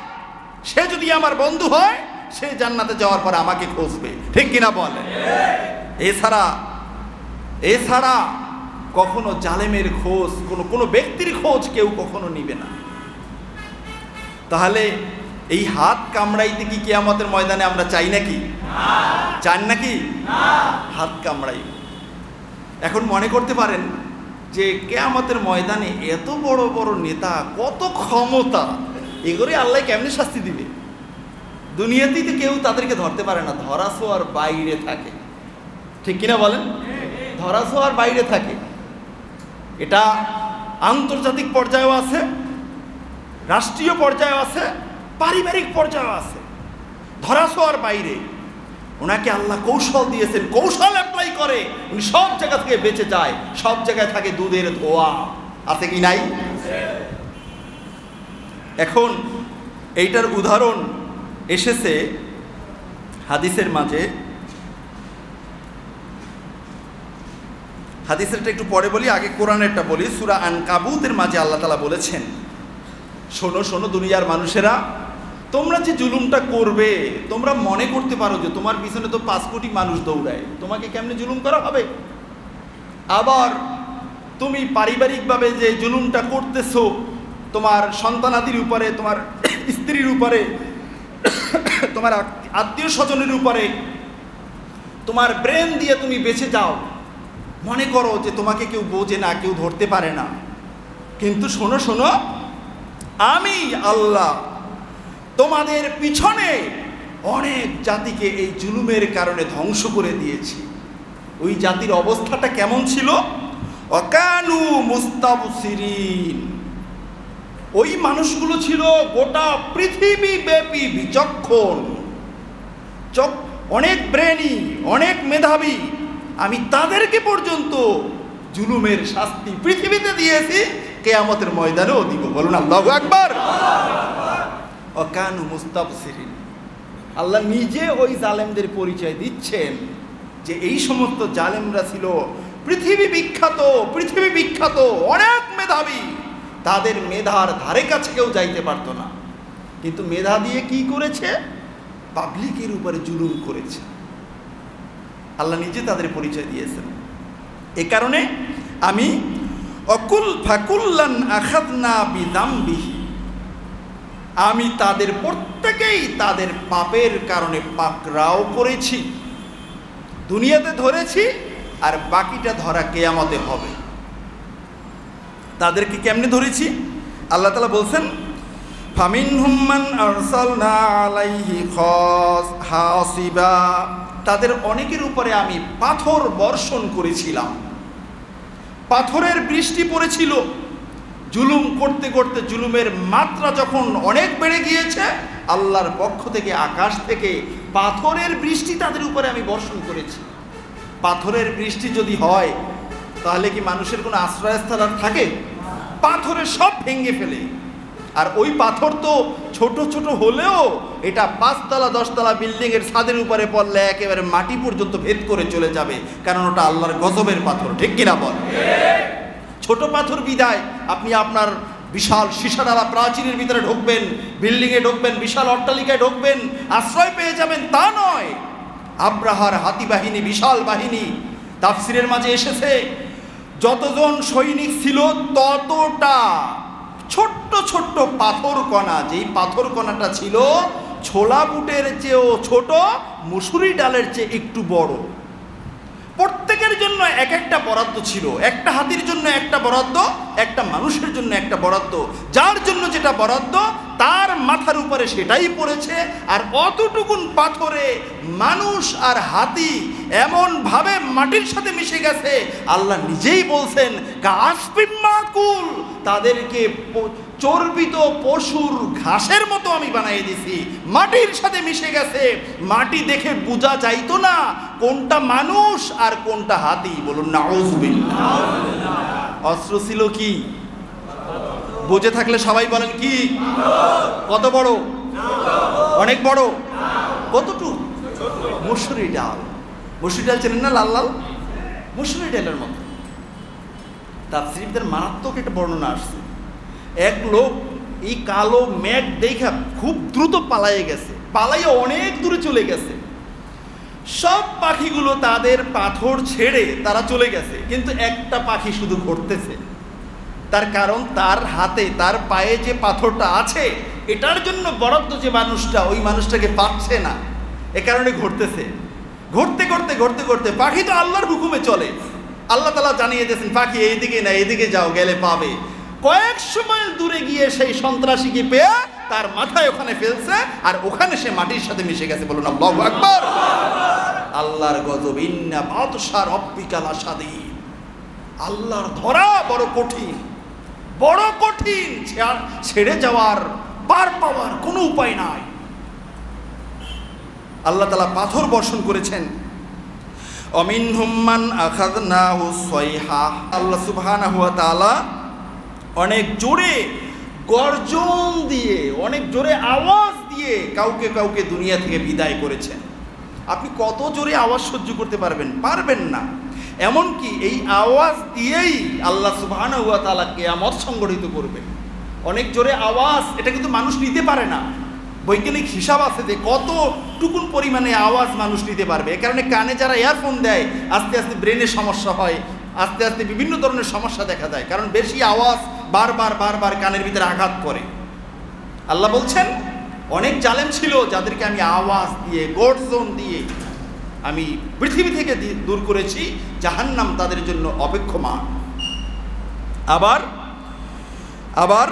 A: সে যদি আমার বন্ধু হয়, সে জান্নাতে যাওয়ার পর আমাকে খুঁজবে, ঠিক কিনা বলে? এছাড়া কখনো জালেমের খোঁজ, কোনো ব্যক্তির খোঁজ কেউ কখনো নিবে না। তাহলে এই হাত কামড়াইতে কি কিয়ামতের ময়দানে আমরা চাই নাকি? চান নাকি? হাত কামড়াই। এখন মনে করতে পারেন যে কিয়ামতের ময়দানে এত বড় বড় নেতা, কত ক্ষমতা, এগুলোই আল্লাহ কেমনে শাস্তি দিবে? দুনিয়াতেই তো কেউ তাদেরকে ধরতে পারে না, ধরা ছোঁয়ার বাইরে থাকে, ঠিক কিনা বলেন? ধরা ছোঁয়ার বাইরে থাকে। এটা আন্তর্জাতিক পর্যায়েও আছে, রাষ্ট্রীয় পর্যায়েও আছে, পারিবারিক পর্যায়েও আছে। ধরা ছোঁয়ার বাইরে। ওনাকে আল্লাহ কৌশল দিয়েছেন, কৌশল অ্যাপ্লাই করে উনি সব জায়গা থেকে বেঁচে যায়, সব জায়গায় থাকে দুধের ধোয়া। আছে কি নাই? এখন এইটার উদাহরণ এসেছে হাদিসের মাঝে। হাদিসেরটা একটু পরে বলি, আগে কোরআনেরটা বলি। সূরা আনকাবুতের মাঝে আল্লাহ তাআলা বলেছেন, শোনো শোনো দুনিয়ার মানুষেরা, তোমরা যে জুলুমটা করবে, তোমরা মনে করতে পারো যে তোমার পিছনে তো 5 কোটি মানুষ দৌড়ায়, তোমাকে কেমনে জুলুম করা হবে? আবার তুমি পারিবারিকভাবে যে জুলুমটা করতেছো তোমার সন্তানাদির উপরে, তোমার স্ত্রীর উপরে, তোমার আত্মীয় স্বজনের উপরে, তোমার ব্রেন দিয়ে তুমি বেঁচে যাও, মনে করো যে তোমাকে কেউ বোঝে না, কেউ ধরতে পারে না। কিন্তু শোনো শোনো, আমি আল্লাহ তোমাদের পিছনে অনেক জাতিকে এই জুলুমের কারণে ধ্বংস করে দিয়েছি। ওই জাতির অবস্থাটা কেমন ছিল? অকানু মুস্তাবসিরিন, ওই মানুষগুলো ছিল গোটা পৃথিবী ব্যাপী বিচক্ষণ, অনেক ব্রেনি, অনেক মেধাবী। আমি তাদেরকে পর্যন্ত জুলুমের শাস্তি পৃথিবীতে দিয়েছি, কিয়ামতের ময়দানেও দিব। বলুন আল্লাহু আকবার। অকানু মুস্তাবসিরিন, আল্লাহ নিজে ওই জালেমদের পরিচয় দিচ্ছেন যে এই সমস্ত জালেমরা ছিল পৃথিবী বিখ্যাত, অনেক মেধাবী। তাদের মেধার ধারে কাছে কেউ যাইতে পারত না, কিন্তু মেধা দিয়ে কি করেছে? পাবলিকের উপরে জুলুম করেছে। আল্লাহ নিজে তাদের পরিচয় দিয়েছেন। এ কারণে আমি অকুল ফাকুল্লান আখাযনা বিযামবিহি, আমি তাদের প্রত্যেকেই তাদের পাপের কারণে পাকড়াও করেছি, দুনিয়াতে ধরেছি, আর বাকিটা ধরা কিয়ামতে হবে। তাদেরকে কেমনে ধরেছি? আল্লাহ তাআলা বলছেন, ফামিনহুম মান আরসালনা আলাইহি হাসিবা, তাদের অনেকের উপরে আমি পাথর বর্ষণ করেছিলাম, পাথরের বৃষ্টি পড়েছিল। জুলুম করতে করতে জুলুমের মাত্রা যখন অনেক বেড়ে গিয়েছে, আল্লাহর পক্ষ থেকে আকাশ থেকে পাথরের বৃষ্টি তাদের উপরে আমি বর্ষণ করেছি। পাথরের বৃষ্টি যদি হয় তাহলে কি মানুষের কোনো আশ্রয়স্থল আর থাকে? পাথরে সব ভেঙে ফেলে। আর ওই পাথর তো ছোট ছোট হলেও এটা 5 তলা 10 তলা বিল্ডিংয়ের ছাদের উপরে পড়লে একেবারে মাটি পর্যন্ত ভেদ করে চলে যাবে, কারণ ওটা আল্লাহর গজবের পাথর। ঠিক কিনা বল? ছোট পাথর বিদায় আপনি আপনার বিশাল সীসাডালা প্রাচীরের ভিতরে ঢুকবেন, বিল্ডিংয়ে ঢুকবেন, বিশাল অট্টালিকায় ঢুকবেন, আশ্রয় পেয়ে যাবেন, তা নয়। আব্রাহার হাতি বাহিনী, বিশাল বাহিনী, তাফসিরের মাঝে এসেছে যতজন সৈনিক ছিল ততটা ছোট্ট ছোট্ট পাথর কণা, যেই পাথর কণাটা ছিল ছোলা বুটের চেয়েও ছোট, মুসুরি ডালের চেয়ে একটু বড়। প্রত্যেকের জন্য এক একটা বরাদ্দ ছিল, একটা হাতির জন্য একটা বরাদ্দ, একটা মানুষের জন্য একটা বরাদ্দ। যার জন্য যেটা বরাদ্দ তার মাথার উপরে সেটাই পড়েছে। আর অতটুকুন পাথরে মানুষ আর হাতি এমনভাবে মাটির সাথে মিশে গেছে, আল্লাহ নিজেই বলছেন কাসফিম মাকুল, তাদেরকে চর্বিত পশুর ঘাসের মতো আমি বানিয়ে দিছি, মাটির সাথে মিশে গেছে। মাটি দেখে বোঝা যাইতো না কোনটা মানুষ আর কোনটা হাতি। বলুন নাউযুবিল্লাহ। অস্ত্র ছিল কি? বুঝে থাকলে সবাই বলেন কি? কত বড়? অনেক বড়। কতটুকু? মুসুরি ডাল। মুসুরি ডাল চেনেন না? লাল লাল মুসুরি ডালের মতো। তাফসীরদের মারাত্মক একটা বর্ণনা আসছে, এক লোক এই কালো মেঘ দেখা খুব দ্রুত পালাইয়ে গেছে, পালাইয়ে অনেক দূরে চলে গেছে। সব পাখিগুলো তাদের পাথর ছেড়ে তারা চলে গেছে, কিন্তু একটা পাখি শুধু ঘুরতেছে। তার কারণ তার হাতে, তার পায়ে যে পাথরটা আছে, এটার জন্য বরাদ্দ যে মানুষটা, ওই মানুষটাকে পাচ্ছে না, এ কারণে ঘুরতেছে। ঘুরতে ঘুরতে ঘুরতে ঘুরতে পাখি তো আল্লাহর হুকুমে চলে, আল্লাহ তাআলা জানিয়ে দিয়েছেন পাখি এইদিকে না, এইদিকে যাও, গেলে পাবে। কয়েকশো মাইল দূরে গিয়ে সেই সন্ত্রাসীকে পেয়ে তার মাথায় ওখানে ফেলছে, আর ওখানে সে মাটির সাথে মিশে গেছে। বলুন আল্লাহু আকবার। আল্লাহর গজব, ইন্না বাতশা রাব্বিকা লাশাদীদ। আল্লাহর ধরা বড় কঠিন, বড় কঠিন, ছেড়ে যাওয়ার, পার পাওয়ার কোনো উপায় নাই। আল্লাহ তাআলা পাথর বর্ষণ করেছেন। অমিনহুম মান আখাযনাহু সাইহা, আল্লাহ সুবহানাহু ওয়া তাআলা অনেক জোরে গর্জন দিয়ে, অনেক জোরে আওয়াজ দিয়ে কাউকে কাউকে দুনিয়া থেকে বিদায় করেছেন। আপনি কত জোরে আওয়াজ সহ্য করতে পারবেন? পারবেন না। এমনকি এই আওয়াজ দিয়েই আল্লাহ সুবহানাহু ওয়া তাআলা কিয়ামত সংগঠিত করবে। অনেক জোরে আওয়াজ, এটা কিন্তু মানুষ নিতে পারে না। বৈজ্ঞানিক হিসাব আছে যে কতটুকুন পরিমাণে আওয়াজ মানুষ নিতে পারবে। এ কারণে কানে যারা ইয়ারফোন দেয় আস্তে আস্তে ব্রেনের সমস্যা হয়, আস্তে আস্তে বিভিন্ন ধরনের সমস্যা দেখা যায়, কারণ বেশি আওয়াজ বারবার বারবার কানের ভিতরে আঘাত করে। আল্লাহ বলছেন অনেক জালেম ছিল যাদেরকে আমি আওয়াজ দিয়ে, গর্জন দিয়ে আমি পৃথিবী থেকে দূর করেছি, জাহান্নাম তাদের জন্য অপেক্ষমান। আবার আবার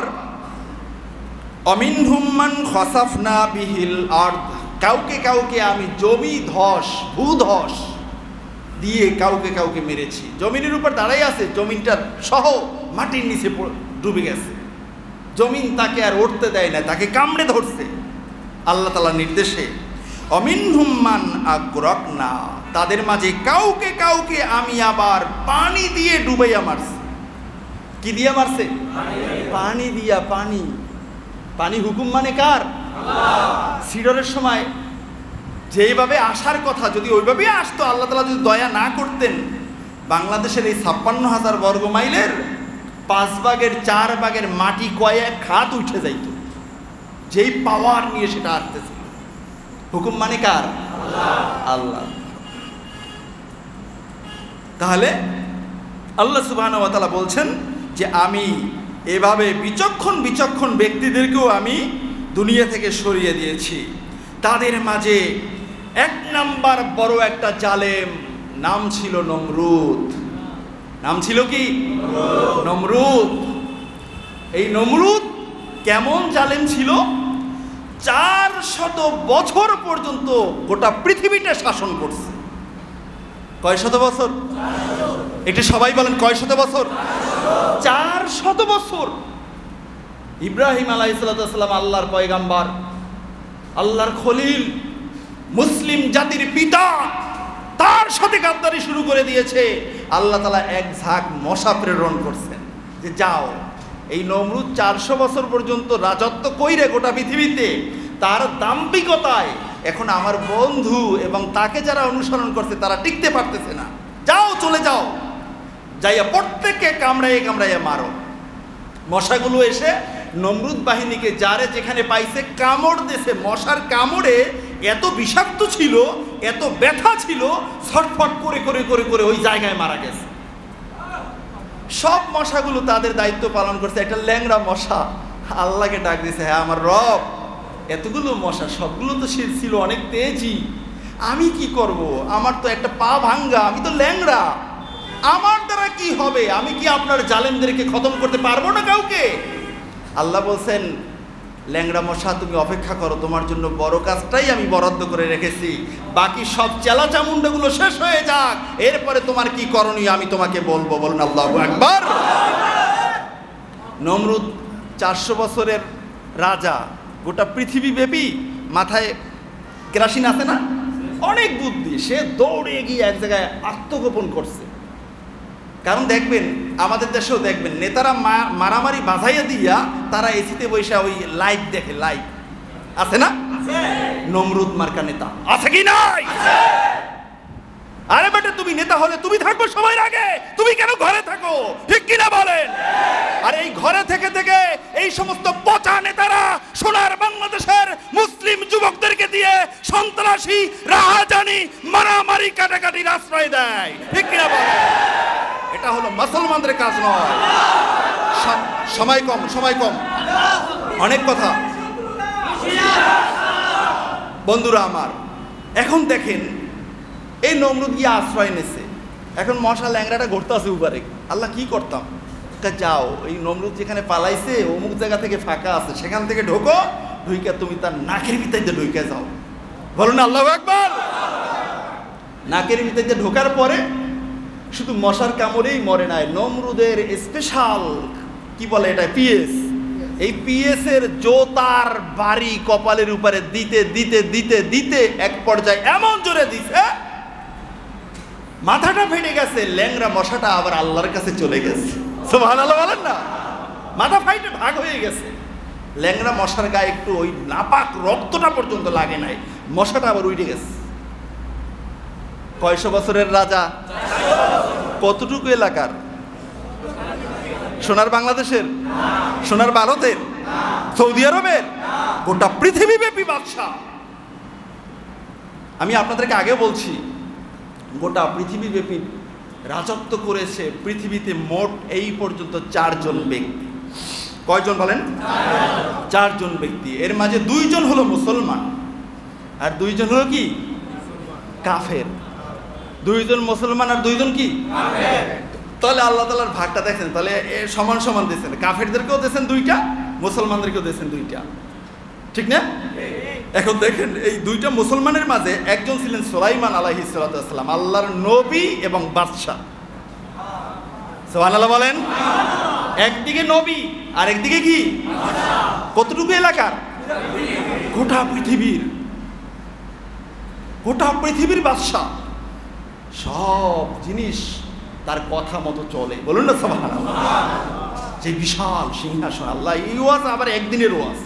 A: অমিনহুম মান খাসাফনা বিহিল আরদ, কাউকে কাউকে আমি জমি ধস, ভূধস দিয়ে কাউকে কাউকে মেরেছি। জমিনের উপর দাঁড়াই আছে, জমিনটা সহ মাটির নিচে ডুবে গেছে। জমিন তাকে আর উঠতে দেয় না, তাকে কামড়ে ধরছে আল্লাহ তাআলার নির্দেশে। অমিনহুম মান আগরাকনা, তাদের মাঝে কাউকে কাউকে আমি আবার পানি দিয়ে ডুবাইয়া মারছি। কি দিয়া মারছে? পানি দিয়া। পানি পানি হুকুম মানে কার? সিডরের সময় যেভাবে আসার কথা যদি ওইভাবেই আসতো, আল্লাহ তাআলা যদি দয়া না করতেন, বাংলাদেশের এই ৫৬,০০০ বর্গ মাইলের ৫ ভাগের ৪ ভাগের মাটি কয়েক হাত উঠে যাইত, যেই পাওয়ার নিয়ে সেটা আসতেছে। হুকুম মানে কার? আল্লাহ। তাহলে আল্লাহ সুবহানাহু ওয়া তাআলা বলছেন যে আমি এভাবে বিচক্ষণ বিচক্ষণ ব্যক্তিদেরকেও আমি দুনিয়া থেকে সরিয়ে দিয়েছি। তাদের মাঝে ১ নাম্বার বড় একটা জালেম, নাম ছিল নমরুদ। নাম ছিল কি? নমরুদ। এই নমরুদ কেমন জালেম ছিল? ৪০০ বছর পর্যন্ত গোটা পৃথিবীটা শাসন করছে। কয় শত বছর? এটা সবাই বলেন, কয় শত বছর? ৪০০ বছর। ইব্রাহিম আলাইহিস সালাম আল্লাহর পয়গাম্বার, আল্লাহর খলিল, মুসলিম জাতির পিতা, তার সাথে গাদ্দারি শুরু করে দিয়েছে। আল্লাহ তাআলা এক ঝাঁক মশা প্রেরণ করছেন যে যাও, এই নমরুদ ৪০০ বছর পর্যন্ত রাজত্ব কইরে গোটা পৃথিবীতে, তার দাম্ভিকতায় এখন আমার বন্ধু এবং তাকে যারা অনুসরণ করছে তারা টিকতে পারতেছে না। যাও, চলে যাও, যাইয়া প্রত্যেককে কামড়াইয়ে কামড়াইয়ে মারো। মশাগুলো এসে নমরুদ বাহিনীকে যারে যেখানে পাইছে কামড় দিয়েছে। মশার কামড়ে এত বিষাক্ত ছিল, এত ব্যথা ছিল, ছটফট করে করে করে করে ওই জায়গায় মারা গেছে। সব মশাগুলো তাদের দায়িত্ব পালন করছে। একটা ল্যাংড়া মশা আল্লাহকে ডাক দিয়েছে, হ্যাঁ আমার রব, এতগুলো মশা সবগুলো তো ছিল অনেক তেজি, আমি কি করব? আমার তো একটা পা ভাঙ্গা, আমি তো ল্যাংড়া, আমার দ্বারা কি হবে? আমি কি আপনার জালেমদেরকে খতম করতে পারবো না কাউকে? আল্লাহ বলছেন, ল্যাংড়া মশা তুমি অপেক্ষা করো, তোমার জন্য বড় কাজটাই আমি বরাদ্দ করে রেখেছি। বাকি সব চেলা চামুন্ডাগুলো শেষ হয়ে যাক, এরপরে তোমার কি করণীয় আমি তোমাকে বলবো। বলুন আল্লাহু আকবার। নমরুদ ৪০০ বছরের রাজা, গোটা পৃথিবী ব্যাপী, মাথায় কেরাসিন আছে না, অনেক বুদ্ধি। সে দৌড়ে গিয়ে এক জায়গায় আত্মগোপন করছে। কারণ দেখবেন আমাদের দেশেও দেখবেন নেতারা মারামারি বাজাইয়া দিয়া তারা এসিতে বসে ওই লাইভ দেখে। লাইভ আছে না? নমরুদ মার্কা নেতা আছে কি নাই? আরে বেটা, তুমি নেতা হলে তুমি থাকবে সবার আগে, তুমি কেন ঘরে থাকো? ঠিক কিনা বলেন? আর এই ঘরে থেকে থেকে এই সমস্ত পচা নেতারা সোনার বাংলাদেশের মুসলিম যুবকদেরকে দিয়ে সন্ত্রাসী, রাহাজানি, মারামারি, কাটাকাটির আশ্রয় দেয়। ঠিক কিনা বলেন? এটা হলো মুসলমানদের কাজ নয়। সময় কম, সময় কম, অনেক কথা। বন্ধুরা আমার, এখন দেখেন এই নমরুদ গিয়ে আশ্রয় নেছে। এখন মশা ল্যাংড়াটা ঘুরতে আছে উপরে। আল্লাহ কি করতাম? যাও, এই নমরুদ যেখানে পালাইছে অমুক জায়গা থেকে ফাঁকা আছে, সেখান থেকে ঢোকো, ঢুইকা তুমি তার নাকের ভিতরে ঢুকে যাও। বলুন আল্লাহু আকবার। নাকের ভিতরে ঢোকার পরে শুধু মশার কামড়েই মরে নাই, নমরুদের স্পেশাল কি বলে এটা, পিএস, এই পিএস এর জোতার বাড়ি কপালের উপরে দিতে দিতে দিতে দিতে এক পর্যায়ে এমন জোরে দিছে মাথাটা ফেটে গেছে। ল্যাংড়া মশাটা আবার আল্লাহর কাছে চলে গেছে। সুবহানাল্লাহ বলেন না? মাথা ফাইটে ভাগ হয়ে গেছে। ল্যাংড়া মশার গায়ে একটু ওই নাপাক রক্তটা পর্যন্ত লাগে নাই, মশাটা আবার উঠে গেছে। কয়শো বছরের রাজা? কতটুকু এলাকার? সোনার বাংলাদেশের, সোনার ভারতের, সৌদি আরবের, গোটা পৃথিবীব্যাপী বাদশাহ। আমি আপনাদেরকে আগে বলছি, গোটা পৃথিবীব্যাপী রাজত্ব করেছে পৃথিবীতে মোট এই পর্যন্ত 4 জন ব্যক্তি। কয়জন বলেন? 4 জন ব্যক্তি। এর মাঝে 2 জন হলো মুসলমান আর 2 জন হলো কি? কাফের। 2 জন মুসলমান আর 2 জন কি? কাফের। তাহলে আল্লাহ তাআলার ভাগটা দেখেন, তাহলে সমান সমান দিয়েছেন। কাফেরদেরকেও দিয়েছেন 2টা, মুসলমানদেরকেও দিয়েছেন 2টা, ঠিক না? এখন দেখেন, এই 2টা মুসলমানের মাঝে একজন ছিলেন সুলাইমান আলাইহিস সালাতু ওয়াস সালাম, আল্লাহর নবী এবং বাদশা। সুবহানাল্লাহ বলেন। একদিকে নবী আর একদিকে কি? কতটুকু এলাকার? গোটা পৃথিবীর, গোটা পৃথিবীর বাদশা। সব জিনিস তার কথা মতো চলে, বলুন না সুবহানাল্লাহ। যে বিশাল সিংহাসন, আল্লাহ এই ওয়াজ আবার একদিনের ওয়াজ।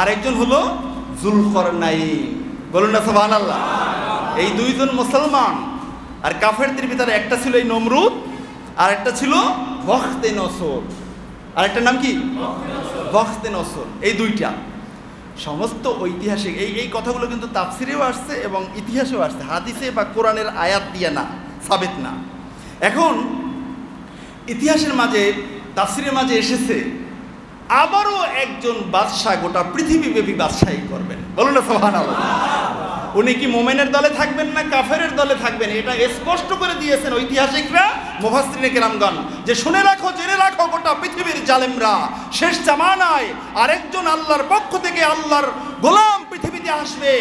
A: আর একজন হলো যুলকারনাইন, বলুন না সুবহানাল্লাহ। এই 2 জন মুসলমান আর কাফেরদের ভিতরে একটা ছিল এই নমরুদ, আর একটা ছিল বখতে নসর। আর একটা নাম কি? বখতে নসর। এই 2টা সমস্ত ঐতিহাসিক এই কথাগুলো কিন্তু তাফসিরেও আসছে এবং ইতিহাসেও আসছে, হাদিসে বা কোরআনের আয়াত দিয়ে না, সাবিত না। এখন ইতিহাসের মাঝে, তাফসিরের মাঝে এসেছে আবারও একজন বাদশা গোটা পৃথিবীব্যাপী বাদশাহী করবেন, বলুন না সুবহানাল্লাহ। উনি কি মুমিনের দলে থাকবেন না কাফেরের দলে থাকবেন? এটা স্পষ্ট করে দিয়েছেন ঐতিহাসিকরা, মুফাসসিরিনে কেরামগণ, যে শুনে রাখো, জেনে রাখো, গোটা পৃথিবীর জালেমরা শেষ জামানায় আরেকজন আল্লাহর পক্ষ থেকে আল্লাহর গোলাম পৃথিবীতে আসবে,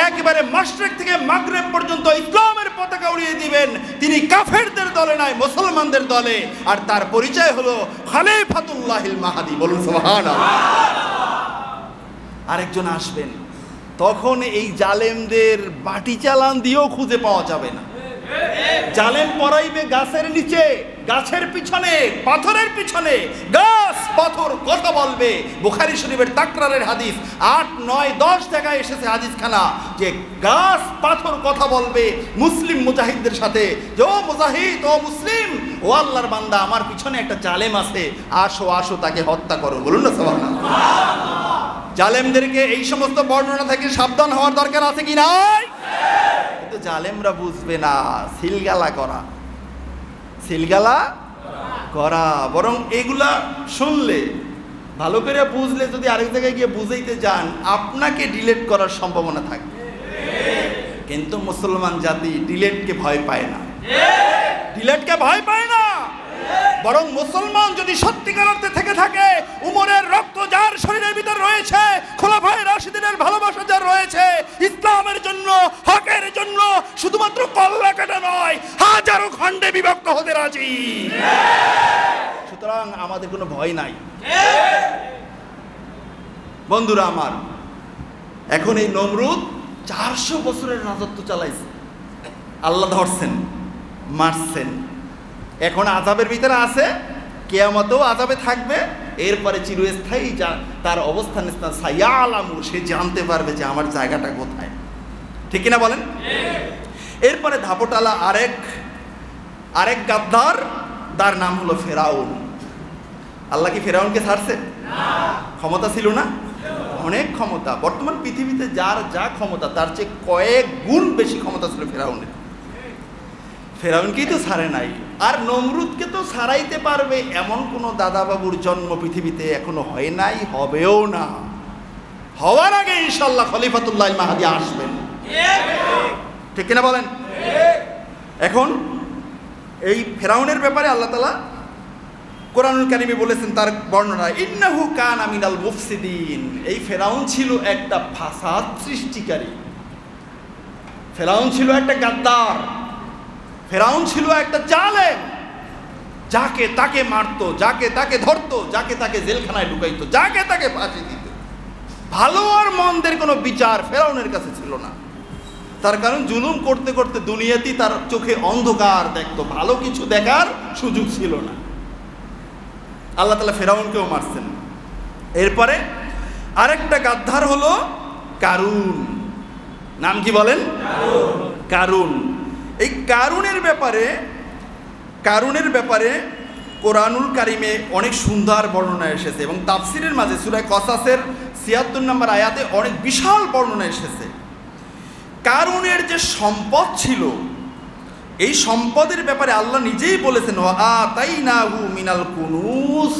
A: একেবারে মাশরিক থেকে মাগরিব পর্যন্ত ইসলামের পতাকা উড়িয়ে দিবেন। তিনি কাফেরদের দলে নয়, মুসলমানদের দলে। আর তার পরিচয় হলো খলিফাতুল্লাহিল মাহদি, বলুন সুবহানাল্লাহ। আরেকজন আসবেন, তখন এই জালেমদের বাটি চালান দিয়েও খুঁজে পাওয়া যাবে না। জালেম পরাইবে গাছের নিচে, গাছের পিছনে, পাথরের পিছনে, গাছ পাথর কথা বলবে। বুখারী শরীফের তাকরারের হাদিস 8, 9, 10 জায়গায় এসেছে হাদিসখানা, যে গাছ পাথর কথা বলবে মুসলিম মুজাহিদদের সাথে, যে ও মুজাহিদ, ও মুসলিম, ও আল্লাহর বান্দা, আমার পিছনে একটা জালেম আছে, আসো আসো তাকে হত্যা করো, বলুন না সুবহানাল্লাহ। জালেমদেরকে এই সমস্ত বর্ণনা থেকে সাবধান হওয়ার দরকার আছে কি নাই? কিন্তু জালেমরা বুঝবে না, সিলগালা করা, সিলগালা করা। বরং এগুলা শুনলে, ভালো করে বুঝলে, যদি আরেক জায়গায় গিয়ে বুঝাইতে যান, আপনাকে ডিলেট করার সম্ভাবনা থাকবে। কিন্তু মুসলমান জাতি ডিলেটকে ভয় পায় না, ডিলেটকে ভয় পায় না। বরং মুসলমান যদি সত্যিকার অর্থে থেকে থাকে, উমরের রক্ত যার শরীরের ভিতর রয়েছে, খোলাফায়ে রাশিদিনের ভালোবাসা যার রয়েছে, ইসলামের জন্য, হকের জন্য শুধুমাত্র কল্লা কাটা নয়, হাজারো খণ্ডে বিভক্ত হতে রাজি। সুতরাং আমাদের কোনো ভয় নাই। বন্ধুরা আমার, এখন এই নমরুদ 400 বছরের রাজত্ব চালাইছে। আল্লাহ ধরছেন, মারছেন, এখন আযাবের ভিতরে আছে, কিয়ামতেও আযাবে থাকবে। এরপরে চিরস্থায়ী তার অবস্থান স্থান সায়ালামু, সে জানতে পারবে যে আমার জায়গাটা কোথায়, ঠিক কিনা বলেন? এরপরে ধাপটালা আরেক গাদ্দার, তার নাম হলো ফেরাউন। আল্লাহ কি ফেরাউনকে ছাড়ছে? ক্ষমতা ছিল না? অনেক ক্ষমতা। বর্তমান পৃথিবীতে যার যা ক্ষমতা, তার চেয়ে কয়েক গুণ বেশি ক্ষমতা ছিল ফেরাউনের। ফেরাউনকেই তো ছাড়ে নাই। আর নমরুদকে তো ছাড়াইতে পারবে এমন কোনো দাদাবাবুর জন্ম পৃথিবীতে এখনো হয় নাই, হবেও না। হওয়ার আগে ইনশাআল্লাহ খলিফাতুল্লাহিল মাহদি আসবেন, ঠিক কিনা বলেন? এখন এই ফেরাউনের ব্যাপারে আল্লাহ তাআলা কোরআনুল কারীমে বলেছেন, তার বর্ণনা, ইন্নাহু কানা মিনাল মুফসিদিন। এই ফেরাউন ছিল একটা ফাসাদ সৃষ্টিকারী, ফেরাউন ছিল একটা গাদ্দার, ফেরাউন ছিল একটা জালেম। যাকে তাকে মারতো, যাকে তাকে ধরতো, যাকে তাকে জেলখানায় ঢুকাইতো, যাকে তাকে ফাঁসি দিত। ভালো আর মন্দের কোনো বিচার ফেরাউনের কাছে ছিল না। তার কারণ জুলুম করতে করতে দুনিয়াতেই তার চোখে অন্ধকার দেখতো, ভালো কিছু দেখার সুযোগ ছিল না। আল্লাহ তাআলা ফেরাউনকেও মারছেন। এরপরে আরেকটা গাদ্দার হলো কারুন। নাম কি বলেন? কারুন। এই কারুনের ব্যাপারে কারুনের ব্যাপারে কোরআনুল কারিমে অনেক সুন্দর বর্ণনা এসেছে এবং তাফসিরের মাঝে সূরা কসাসের ৭৬ নম্বর আয়াতে অনেক বিশাল বর্ণনা এসেছে। কারুনের যে সম্পদ ছিল, এই সম্পদের ব্যাপারে আল্লাহ নিজেই বলেছেন, আতাইনাহু মিনাল কুনুজ,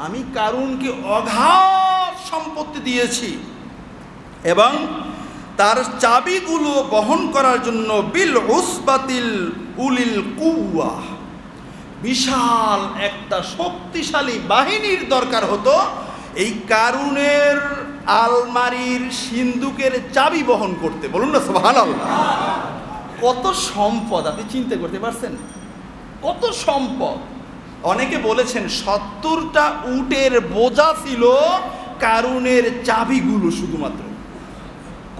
A: আমি কারুনকে অগাধ সম্পত্তি দিয়েছি এবং তার চাবিগুলো বহন করার জন্য বিল উসবাতিল উলিল কুওয়া, বিশাল একটা শক্তিশালী বাহিনীর দরকার হতো এই কারুনের আলমারির সিন্দুকের চাবি বহন করতে। বলুন না সুবহানাল্লাহ। কত সম্পদ আপনি চিন্তা করতে পারছেন? কত সম্পদ! অনেকে বলেছেন ৭০টা উটের বোঝা ছিল কারুনের চাবিগুলো শুধুমাত্র।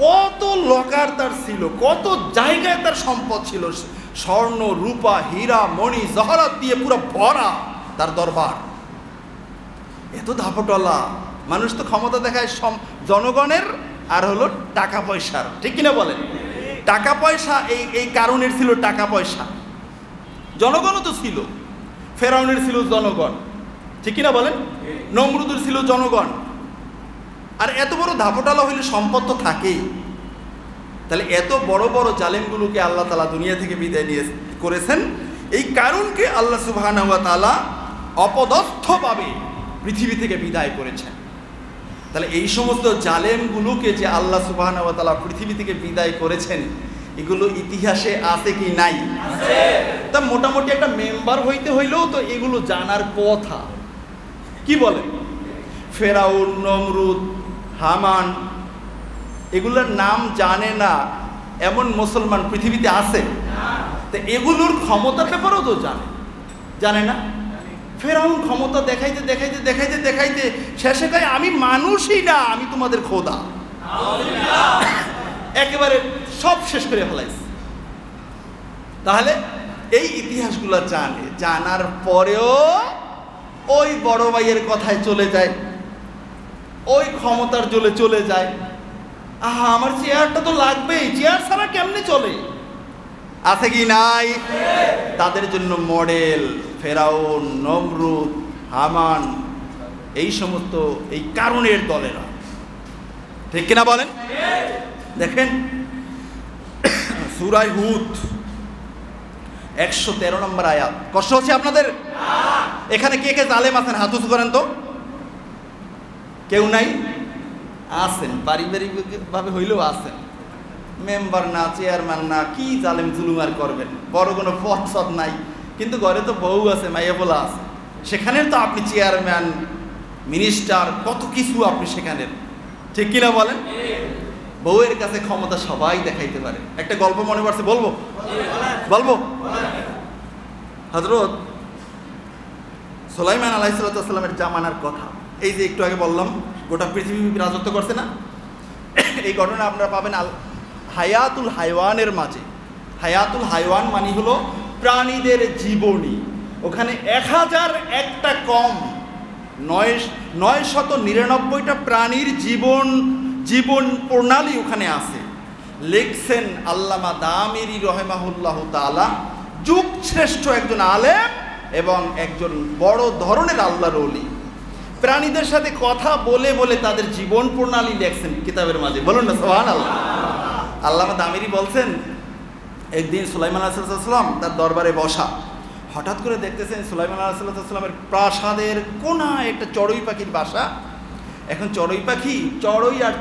A: কত লকার তার ছিল, কত জায়গায় তার সম্পদ ছিল, স্বর্ণ রূপা হীরা মণি জহরাত দিয়ে পুরো ভরা তার দরবার। এত ধাপটলা মানুষ তো ক্ষমতা দেখায় জনগণের আর হলো টাকা পয়সার, ঠিক কিনা বলেন? টাকা পয়সা এই কারণের ছিল টাকা পয়সা, জনগণও তো ছিল। ফেরাউনের ছিল জনগণ, ঠিক কিনা বলেন? নমরুদের ছিল জনগণ। আর এত বড় ধাপটালা হইলে সম্পদ তো থাকেই। তাহলে এত বড় বড় জালেমগুলোকে আল্লাহ তাআলা দুনিয়া থেকে বিদায় নিয়ে করেছেন, এই কারণকে আল্লাহ সুবহানাহু ওয়া তাআলা অপদস্থভাবে পৃথিবী থেকে বিদায় করেছেন। তাহলে এই সমস্ত জালেমগুলোকে যে আল্লাহ সুবহানাহু ওয়া তাআলা পৃথিবী থেকে বিদায় করেছেন, এগুলো ইতিহাসে আছে কি নাই? তা মোটামুটি একটা মেম্বার হইতে হইলেও তো এগুলো জানার কথা। কি বলেন? ফেরাউন, নমরুদ, হামান, এগুলোর নাম জানে না এমন মুসলমান পৃথিবীতে আছে? তো এগুলোর ক্ষমতার ব্যাপারেও তো জানে না। ফেরাউন ক্ষমতা দেখাইতে দেখাইতে দেখাইতে দেখাইতে শেষে কয় আমি মানুষই না, আমি তোমাদের খোদা। একেবারে সব শেষ করে ফেলাইছে। তাহলে এই ইতিহাসগুলো জানার পরেও ওই বড় ভাইয়ের কথায় চলে যায়, ওই ক্ষমতার জলে চলে যায়। আহা, আমার চেয়ারটা তো লাগবেই, চেয়ার ছাড়া কেমনে চলে? আছে কি নাই? তাদের জন্য মডেল ফেরাউন, নমরুদ, হামান, এই সমস্ত এই কারণের দলেরা, ঠিক কিনা বলেন? দেখেন সূরা হুদ ১১৩ নম্বর আয়াত। কষ্ট হচ্ছে আপনাদের? এখানে কে কে জালেম আছেন হাত উঁচু করেন তো। কেউ নাই? আছেন, পারিবারিক ভাবে হইলেও আছেন। মেম্বার না, চেয়ারম্যান না, কি জালেম জুলুম আর করবেন? বড় কোনো পদ সদ নাই, কিন্তু ঘরে তো বউ আছে, মাইয়া বলা আছে। সেখানে তো আপনি চেয়ারম্যান, মিনিস্টার, কত কিছু আপনি সেখানের, ঠিক কিনা বলেন? বউয়ের কাছে ক্ষমতা সবাই দেখাইতে পারে। একটা গল্প মনে পড়ছে, বলবো? হযরত সুলাইমান আলাইহিস সালামের জামানার কথা। এই যে একটু আগে বললাম গোটা পৃথিবী রাজত্ব করছে না, এই ঘটনা আপনারা পাবেন হায়াতুল হাইওয়ানের মাঝে। হায়াতুল হাইওয়ান মানে হলো প্রাণীদের জীবনী। ওখানে ১০০০টা কম ৯৯৯টা প্রাণীর জীবন প্রণালী ওখানে আছে। লিখছেন আল্লামা দামিরি রহিমাহুল্লাহু তাআলা, যুগ শ্রেষ্ঠ একজন আলেম এবং একজন বড় ধরনের আল্লাহর ওলি। প্রাণীদের সাথে কথা বলে বলে তাদের জীবন প্রণালী লিখছেন কিতাবের মাঝে। বলুন না সুবহানাল্লাহ। আল্লামা দামিরি বলছেন, একদিন সুলাইমান আলাইহিস সালাম তার দরবারে বসা, হঠাৎ করে দেখতেছেন সুলাইমান আলাইহিস সালামের প্রাসাদের কোনায় একটা চড়ুই পাখির বাসা। এখন চড়ুই পাখি, চড়ুই আর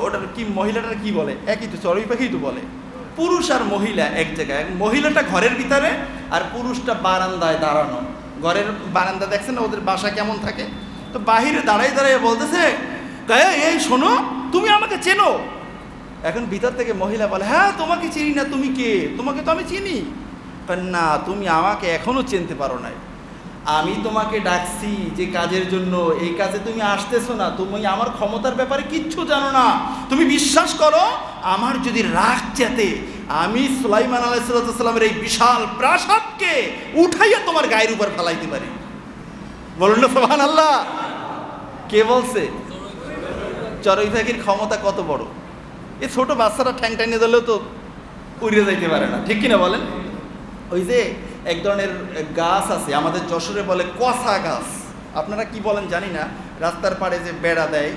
A: ওটার কি, মহিলাটার কি বলে? একই তো, চড়ুই পাখি তো বলে। পুরুষ আর মহিলা এক জায়গায়, মহিলাটা ঘরের ভিতরে আর পুরুষটা বারান্দায় দাঁড়ানো। ঘরের বারান্দা দেখছেন না ওদের বাসা কেমন থাকে? তো বাহিরে দাঁড়াই দাঁড়াই বলতেছে, এই শোনো, তুমি আমাকে চেনো? এখন ভিতর থেকে মহিলা বলে, হ্যাঁ তোমাকে চিনি না, তুমি কে? তোমাকে তো আমি চিনি। না, তুমি আমাকে এখনো চিনতে পারো নাই। আমি তোমাকে ডাকছি যে কাজের জন্য, এই কাজে তুমি আসতেছো না, তুমি আমার ক্ষমতার ব্যাপারে কিচ্ছু জানো না। তুমি বিশ্বাস করো, আমার যদি রাগ চেতে আমি সুলাইমান আলাইহিস সালামের এই বিশাল প্রাসাদকে উঠাইয়া তোমার গায়ের উপর ফেলাইতে পারি। বলুন না সুবহানাল্লাহ। কে বলছে? চড়ুই পাখির ক্ষমতা কত বড়! এই ছোট বাচ্চারা ঠ্যাং টাইনে দিলেও তো উড়ে যাইতে পারে না, ঠিক কিনা বলেন? ওই যে এক ধরনের গাছ আছে, আমাদের যশোরে বলে কসা গাছ, আপনারা কি বলেন জানি না, রাস্তার পাড়ে যে বেড়া দেয়,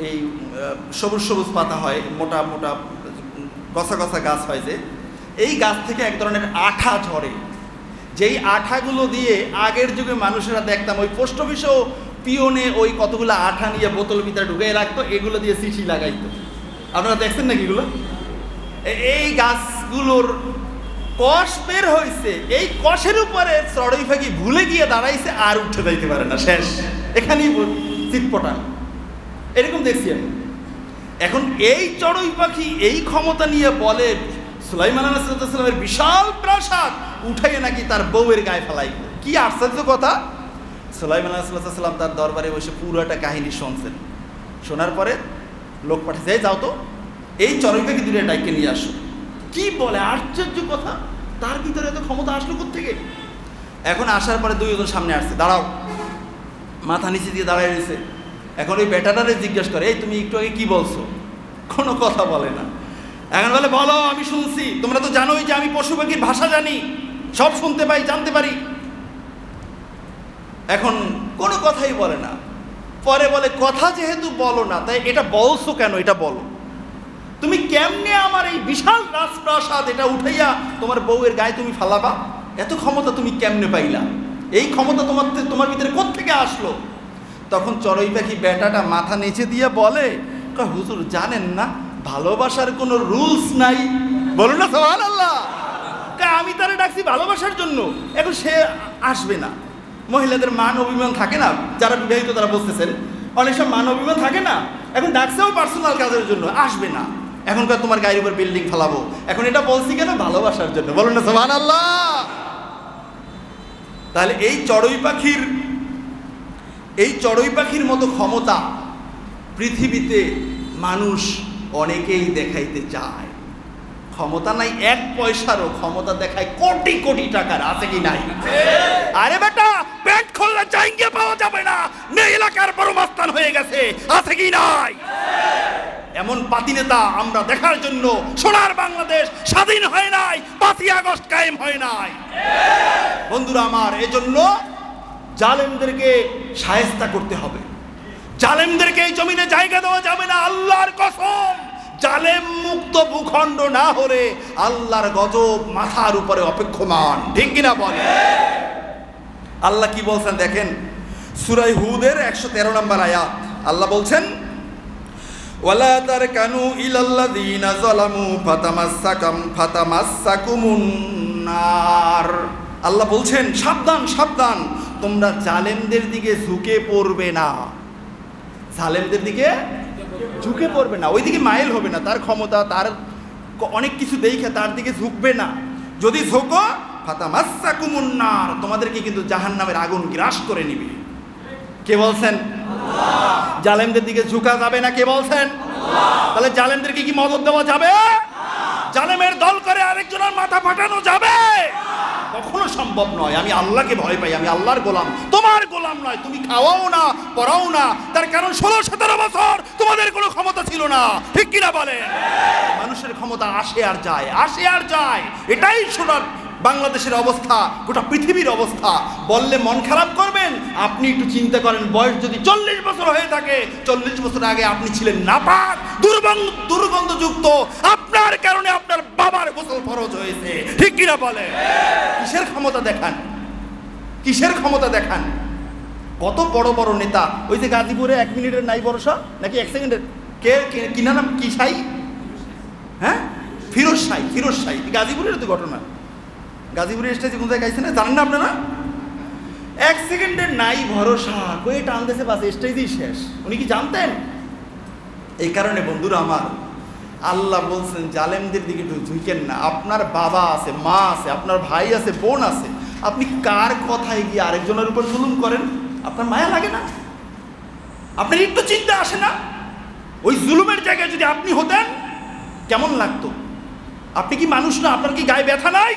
A: এই সবুজ সবুজ পাতা হয়, মোটা মোটা কসা কসা গাছ হয়, যে এই গাছ থেকে এক ধরনের আঠা ঝরে, যেই আঠাগুলো দিয়ে আগের যুগে মানুষেরা দেখতাম ওই পোস্ট অফিসেও পিওনে ওই কতগুলো আঠা নিয়ে বোতল ভিতরে ঢুকিয়ে রাখতো, এগুলো দিয়ে চিঠি লাগাইতো। আপনারা দেখছেন নাকি এগুলো? এই গাছগুলোর কষ বের হয়েছে, এই কষের উপরে চড়ুই পাখি ভুলে গিয়ে দাঁড়াইছে, আর উঠে যাইতে পারে না, শেষ, এখানেই চিটপটা। এরকম দেখছি আমি। এখন এই চড়ুই পাখি এই ক্ষমতা নিয়ে বলে সুলাইমান আলাইহিস সালামের বিশাল প্রাসাদ উঠাইয়ে নাকি তার বউয়ের গায়ে ফেলাইব। কি আশ্চর্য কথা! সুলাইমান আলাইহিস সালাম তার দরবারে বসে পুরোটা কাহিনী শুনছেন। শোনার পরে লোক পাঠিয়ে যায়, যাও তো এই চড়ুই পাখি দূরে ডাইকে নিয়ে আসো। কি বলে, আশ্চর্য কথা! তার ভিতরে এত ক্ষমতা আসলো কোত্থেকে? এখন আসার পরে দুইজন সামনে আসছে, দাঁড়াও, মাথা নিচে দিয়ে দাঁড়ায় রয়েছে। এখন ওই বেটাটারে জিজ্ঞেস করে, এই তুমি একটু আগে কি বলছো? কোনো কথা বলে না। এখন বলে, বলো, আমি শুনছি, তোমরা তো জানোই যে আমি পশু পাখির ভাষা জানি, সব শুনতে পাই, জানতে পারি। এখন কোনো কথাই বলে না। পরে বলে, কথা যেহেতু বলো না, তাই এটা বলছো কেন, এটা বলো। তুমি কেমনে আমার এই বিশাল রাজপ্রাসাদ এটা উঠাইয়া তোমার বউয়ের গায়ে তুমি ফালাবা? এত ক্ষমতা তুমি কেমনে পাইলা? এই ক্ষমতা তোমার ভিতরে কোত্থেকে আসলো? তখন চড়ুই পাখি বেটাটা মাথা নিচে দিয়ে বলে, হুজুর জানেন না, ভালোবাসার কোনো রুলস নাই। বলো না সুবহানাল্লাহ। আমি তারে ডাকছি ভালোবাসার জন্য, এখন সে আসবে না। মহিলাদের মান অভিমান থাকে না, যারা বিবাহিত তারা বলতেছেন, অনেক সব মান অভিমান থাকে না। এখন ডাকছেও পার্সোনাল কাজের জন্য, আসবে না। এখনকার তোমার গায়ের উপর বিল্ডিং ফেলাবো, এখন এটা বলছি কেন? ভালোবাসার জন্য। বলো না সুবহানাল্লাহ। তাহলে এই চড়ুই পাখির মতো ক্ষমতা পৃথিবীতে মানুষ অনেকেই দেখাইতে চায়। ক্ষমতা নাই এক পয়সারও, ক্ষমতা দেখায় কোটি কোটি টাকার, আছে কি নাই? আরে বেটা, পেট খুললে জায়গা পাওয়া যাবে না, মেয়ে এলাকার বড় মাস্তান হয়ে গেছে, আছে কি নাই? এমন পাতি নেতা আমরা দেখার জন্য সোনার বাংলাদেশ স্বাধীন হয় নাই, 5ই আগস্ট কায়েম হয় নাই। বন্ধুরা আমার, এজন্য জালেমদেরকে শায়েস্তা করতে হবে। জালেমদেরকে এই জমিনে জায়গা দেওয়া যাবে না। আল্লাহর কসম, জালেম মুক্ত ভূখণ্ড না হলে আল্লাহর গজব মাথার উপরে অপেক্ষমান, ঠিক কিনা বলে? আল্লাহ কি বলছেন দেখেন, সূরা হুদের 113 নম্বর আয়াত। আল্লাহ বলছেন, ওয়ালা তারকানু ইলাল্লাযীনা যালামু ফাতামাসসাকুমুন নার। আল্লাহ বলছেন, সাবধান সাবধান, তোমরা জালেমদের দিকে ঝুঁকে পড়বে না। জালেমদের দিকে ঝুঁকে পড়বে না, ওইদিকে মাইল হবে না। তার ক্ষমতা, তার অনেক কিছু দেখে তার দিকে ঝুঁকবে না। যদি ঝুঁকো, ফাতামাসসাকুমুন নার, তোমাদেরকে কিন্তু জাহান্নামের আগুন গ্রাস করে নিবে। কে বলছেন? আল্লাহ। জালেমদের দিকে ঝুঁকা যাবে না, কে বলছেন? আল্লাহ। তাহলে জালেমদেরকে কি মদদ দেওয়া যাবে? জালেমের দল করে আরেকজনের মাথা ফাটানো যাবে? কখনো সম্ভব নয়। আমি আল্লাহকে ভয় পাই, আমি আল্লাহর গোলাম, তোমার গোলাম নয়। তুমি খাওয়াও না, পড়াও না, তার কারণ 16-17 বছর তোমাদের কোনো ক্ষমতা ছিল না, ঠিক কিনা বলেন? মানুষের ক্ষমতা আসে আর যায়, আসে আর যায়। এটাই সোনার বাংলাদেশের অবস্থা, গোটা পৃথিবীর অবস্থা। বললে মন খারাপ করবেন? আপনি একটু চিন্তা করেন, বয়স যদি 40 বছর হয়ে থাকে, 40 বছর আগে আপনি ছিলেন নাপাক, দুর্গন্ধযুক্ত, আপনার কারণে আপনার বাবার গোসল ফরজ হয়েছে, ঠিক কিনা বলে? কিসের ক্ষমতা দেখান, কিসের ক্ষমতা দেখান? কত বড় বড় নেতা, ওই যে গাজীপুরে 1 মিনিটের নাই ভরসা, নাকি 1 সেকেন্ডের, কিনা নাম কি সাই, হ্যাঁ, ফিরোজ শাহী, গাজীপুরের তো ঘটনা। গাজীপুরের স্টেজে কোন জায়গায় না, জানেন না আপনারা? 1 সেকেন্ডের নাই ভরসা, কয়ে টানতেছে বাস, স্টেজই শেষ। উনি কি জানতেন? এই কারণে বন্ধুরা আমার, আল্লাহ বলছেন জালেমদের দিকে একটু ঝুঁকেন না। আপনার বাবা আছে, মা আছে, আপনার ভাই আছে, বোন আছে, আপনি কার কথায় গিয়ে আরেকজনের উপর জুলুম করেন? আপনার মায়া লাগে না? আপনার একটু চিন্তা আসে না? ওই জুলুমের জায়গায় যদি আপনি হতেন কেমন লাগতো? আপনি কি মানুষ না? আপনার কি গায়ে ব্যথা নাই?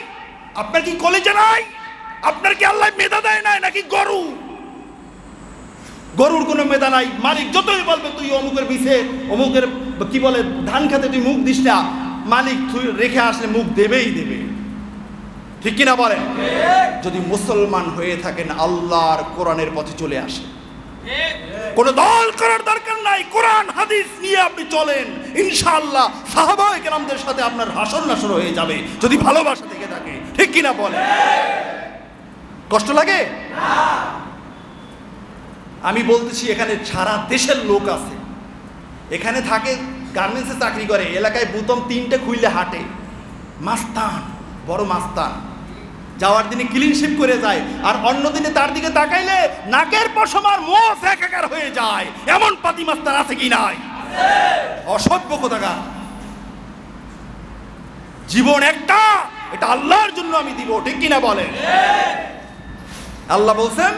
A: আপনার কি কলেজে নাই? আপনার কি আল্লাহ মেধা দেয় নাই নাকি গরু? গরুর কোনো মেধা নাই। মালিক যতই বলবে তুই অমুকের বিছে, অমুকের কি বলে ধান খেতে তুই মুখ দিস না, মালিক রেখে আসলে মুখ দেবেই দেবে। ঠিক কিনা বলেন? যদি মুসলমান হয়ে থাকেন আল্লাহর কোরআনের পথে চলে আসে, কোনো দল করার দরকার নাই, কোরআন হাদিস নিয়ে আপনি চলেন, ইনশাআল্লাহ সাহাবায়ে কেরামদের সাথে আপনার হাসর নাসর হয়ে যাবে, যদি ভালোবাসা থেকে থাকে। ঠিক কিনা বলেন? কষ্ট লাগে? আমি বলতেছি এখানে সারা দেশের লোক আছে, এখানে থাকে, গার্মেন্টসে চাকরি করে, এলাকায় বুতম 3টে খুইলে হাঁটে, মাস্তান, বড় মাস্তান, যাওয়ার দিনে ক্লিন শিপ করে যায়, আর অন্য দিনে তার দিকে তাকাইলে নাকের পশমার মোষ একাকার হয়ে যায়। এমন পাতি মাস্তান আছে কি নাই? অসভ্য কোথাকার। জীবন একটা, এটা আল্লাহর জন্য আমি দিব। ঠিক কিনা বলেন? আল্লাহ বলছেন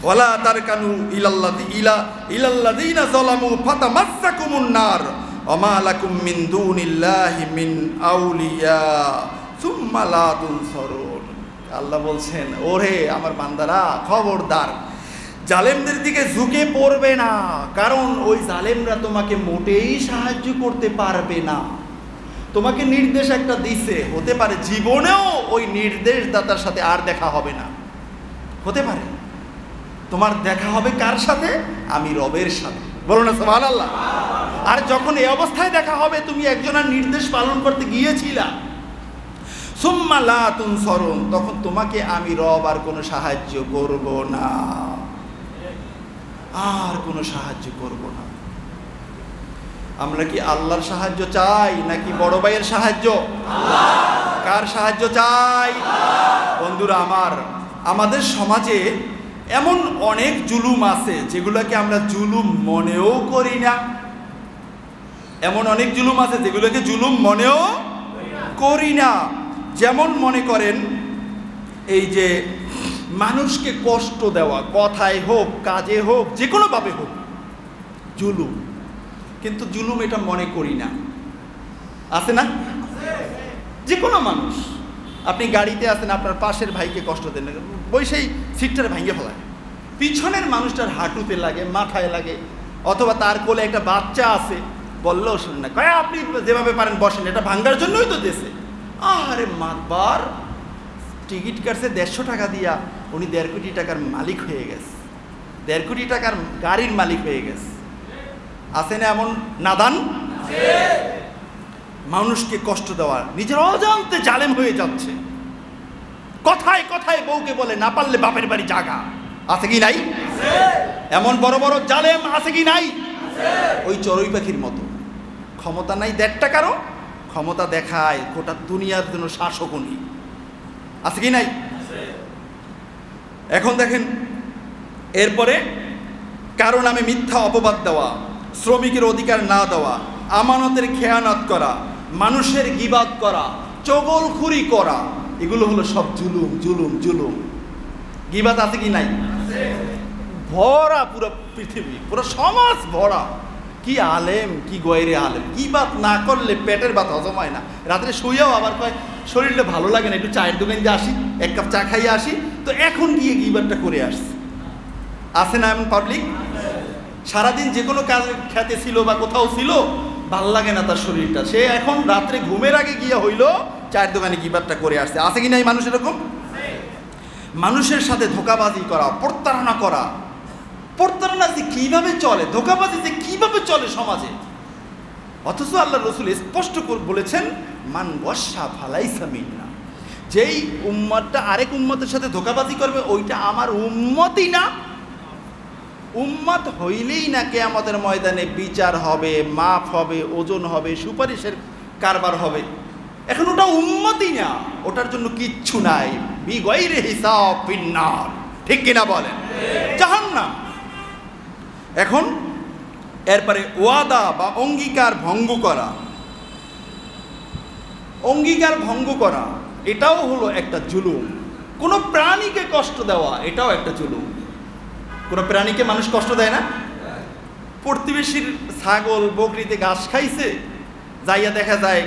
A: ওয়ালা তারকানু ইলাল্লাযীনা যালামু ফাতামাসসাকুমুন নার ওয়া মা লাকুম মিন দুনিল্লাহি মিন আউলিয়া সুম্মা লা তুনসারুন। আল্লাহ বলছেন, ওরে আমার বান্দারা, খবরদার জালেমদের দিকে ঝুঁকে পড়বে না, কারণ ওই জালেমরা তোমাকে মোটেই সাহায্য করতে পারবে না। তোমাকে নির্দেশ একটা দিছে, হতে পারে জীবনেও ওই নির্দেশদাতার সাথে আর দেখা হবে না, হতে পারে তোমার দেখা হবে কার সাথে? আমি রবের সাথে। বলো না সুবহানাল্লাহ। আর যখন এই অবস্থায় দেখা হবে, তুমি একজনের নির্দেশ পালন করতে গিয়েছিলা, সুম্মা লা তুনসারুন, তখন তোমাকে আমি রব আর কোনো সাহায্য করব না, আর কোনো সাহায্য করব না। আমরা কি আল্লাহর সাহায্য চাই নাকি বড় ভাইয়ের সাহায্য? কার সাহায্য চাই? বন্ধুরা আমার, আমাদের সমাজে এমন অনেক জুলুম আছে যেগুলোকে আমরা জুলুম মনেও করি না, এমন অনেক জুলুম আছে যেগুলোকে জুলুম মনেও করি না। যেমন মনে করেন এই যে মানুষকে কষ্ট দেওয়া, কথায় হোক কাজে হোক যে কোনোভাবে হোক জুলুম, কিন্তু জুলুম এটা মনে করি না। আছে না? যে কোনো মানুষ, আপনি গাড়িতে আছেন, আপনার পাশের ভাইকে কষ্ট দেন, বসেই সিটটার ভেঙে ফেলায়, পিছনের মানুষটার হাঁটুতে লাগে, মাথায় লাগে, অথবা তার কোলে একটা বাচ্চা আছে, বললেও শুনে না, কয় আপনি যেভাবে পারেন বসেন, এটা ভাঙ্গার জন্যই তো দেশে। আরে মাতবার, টিকিট কাটছে 150 টাকা দিয়া, উনি 1.5 কোটি টাকার মালিক হয়ে গেছে, 1.5 কোটি টাকার গাড়ির মালিক হয়ে গেছে। আছে না এমন নাদান? মানুষকে কষ্ট দেওয়া, নিজের অজান্তে জালেম হয়ে যাচ্ছে, কথায় কথায় বউকে বলে না পারলে বাপের বাড়ি জাগা। আছে কি নাই? এমন বড় বড় জালেম আছে কি নাই? ওই চড়ুই পাখির মতো, ক্ষমতা নাই 1.5 টাকারও, ক্ষমতা দেখায় গোটা দুনিয়ার জন্য শাসক উনি। আছে কি নাই? এখন দেখেন, এরপরে কারণ আমি মিথ্যা অপবাদ দেওয়া, শ্রমিকের অধিকার না দেওয়া, আমানতের খেয়ানত করা, মানুষের গীবাত করা, চগলখুরি করা, এগুলো হলো সব জুলুম। জুলুম জুলুম। গীবাত আছে কি নাই? ভরা পুরো পৃথিবী, পুরো সমাজ ভরা। কি আলেম, কি গয়রে আলেম, গীবাত না করলে পেটের ভাত হজম হয় না। রাত্রে শুয়েও আবার কয় শরীরটা ভালো লাগে না, একটু চায়ের দোকান দিয়ে আসি, 1 কাপ চা খাইয়ে আসি, তো এখন গিয়ে গীবাতটা করে আসছি। আছে না এমন পাবলিক? সারাদিন যে কোনো কাজ খেতে ছিল বা কোথাও ছিল, ভাল লাগে না তার শরীরটা, সে এখন রাত্রে ঘুমের আগে গিয়ে হইলো চায়ের দোকানে গীবাতটা করে আসছে। আছে কি নাই মানুষ এরকম? মানুষের সাথে ধোঁকাবাজি করা, প্রতারণা করা। প্রতারণা যে কিভাবে চলে, ধোঁকাবাজি যে কিভাবে চলে সমাজে, অথচ আল্লাহ রসুল স্পষ্ট করে বলেছেন, মান ওয়াসা ফালাইসা মিন্না, যেই উম্মতটা আরেক উম্মতের সাথে ধোঁকাবাজি করবে ওইটা আমার উম্মতই না। উম্মত হইলেই না কিয়ামতের ময়দানে বিচার হবে, মাপ হবে, ওজন হবে, সুপারিশের কারবার হবে। এখন ওটা উম্মতই না, ওটার জন্য কিচ্ছু নাই, বিগয়রে হিসাব ফিন্নার। ঠিক কিনা বলেন? জাহান্নাম। এখন এরপরে ওয়াদা বা অঙ্গীকার ভঙ্গ করা, অঙ্গীকার ভঙ্গ করা এটাও হলো একটা জুলুম। কোনো প্রাণীকে কষ্ট দেওয়া এটাও একটা জুলুম। কোনো প্রাণীকে মানুষ কষ্ট দেয় না? প্রতিবেশীর ছাগল বকরিতে ঘাস খাইছে, যাইয়া দেখা যায়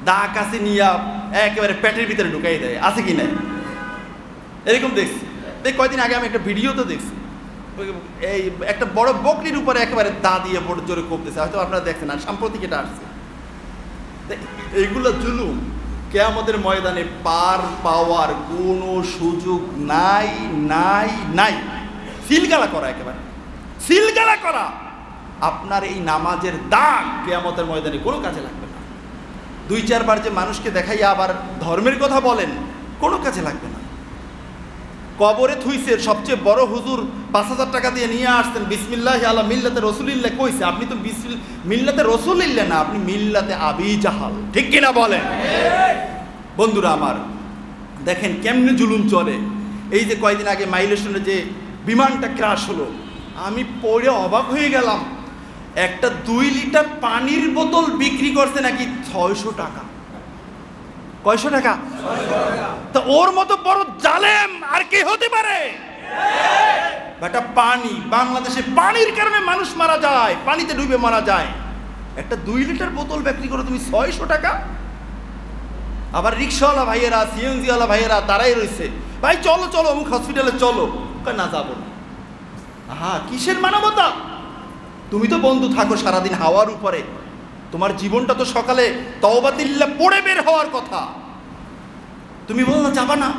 A: দা কাছে নিয়ে একেবারে পেটের ভিতরে ঢুকাই দেয়। আছে কি নাই? এরকম দেখছি। কয়দিন আগে আমি একটা ভিডিওতে দেখছি, এই একটা বড় বকরির উপরে একেবারে দা দিয়ে বড় জোরে কোপতেছে, হয়তো আপনারা দেখছেন, আর সাম্প্রতিক এটা আসছে। এইগুলো জুলুম। কিয়ামতের ময়দানে পার পাওয়ার কোনো সুযোগ নাই নাই নাই। সিলগালা করা, একেবারে সিলগালা করা। আপনার এই নামাজের দাগ কিয়ামতের ময়দানে কোনো কাজে লাগবে না। 2-4 বার যে মানুষকে দেখাইয়া আবার ধর্মের কথা বলেন, কোনো কাজে লাগবে না। কবরে থুইছে সবচেয়ে বড় হুজুর 5,000 টাকা দিয়ে নিয়ে আসতেন, বিসমিল্লাহি আলা মিল্লাতে রসুলিল্লাহ কইছে, আপনি তো মিল্লাতে রসুলিল্লাহ না, আপনি মিল্লাতে আবি জাহাল, ঠিক কিনা বলেন? বন্ধুরা আমার, দেখেন কেমনে জুলুম চলে। এই যে কয়েকদিন আগে মাইলেশনে যে বিমানটা ক্রাশ হলো, আমি পড়ে অবাক হয়ে গেলাম। একটা 2 লিটার পানির বোতল বিক্রি করছে নাকি 600 টাকা। কয়শো টাকা? তা ওর মতো বড় জালেম আর কে হতে পারে? বেটা পানি, বাংলাদেশে পানির কারণে মানুষ মারা যায়, পানিতে ডুবে মারা যায়। একটা 2 লিটার বোতল বিক্রি করে তুমি 600 টাকা। আবার রিক্সাওয়ালা ভাইয়েরা, সিএনজিওয়ালা ভাইয়েরা দাঁড়াই রয়েছে, ভাই চলো চলো অমুক হসপিটালে চলো, না যাবো না। আহা, কিসের মানবতা? তুমি তো বন্ধু থাকো সারাদিন হাওয়ার উপরে, তোমার জীবনটা তো সকালে তওবাতিল্লাহ পড়ে বের হওয়ার কথা। তুমি বলো না যাবা না,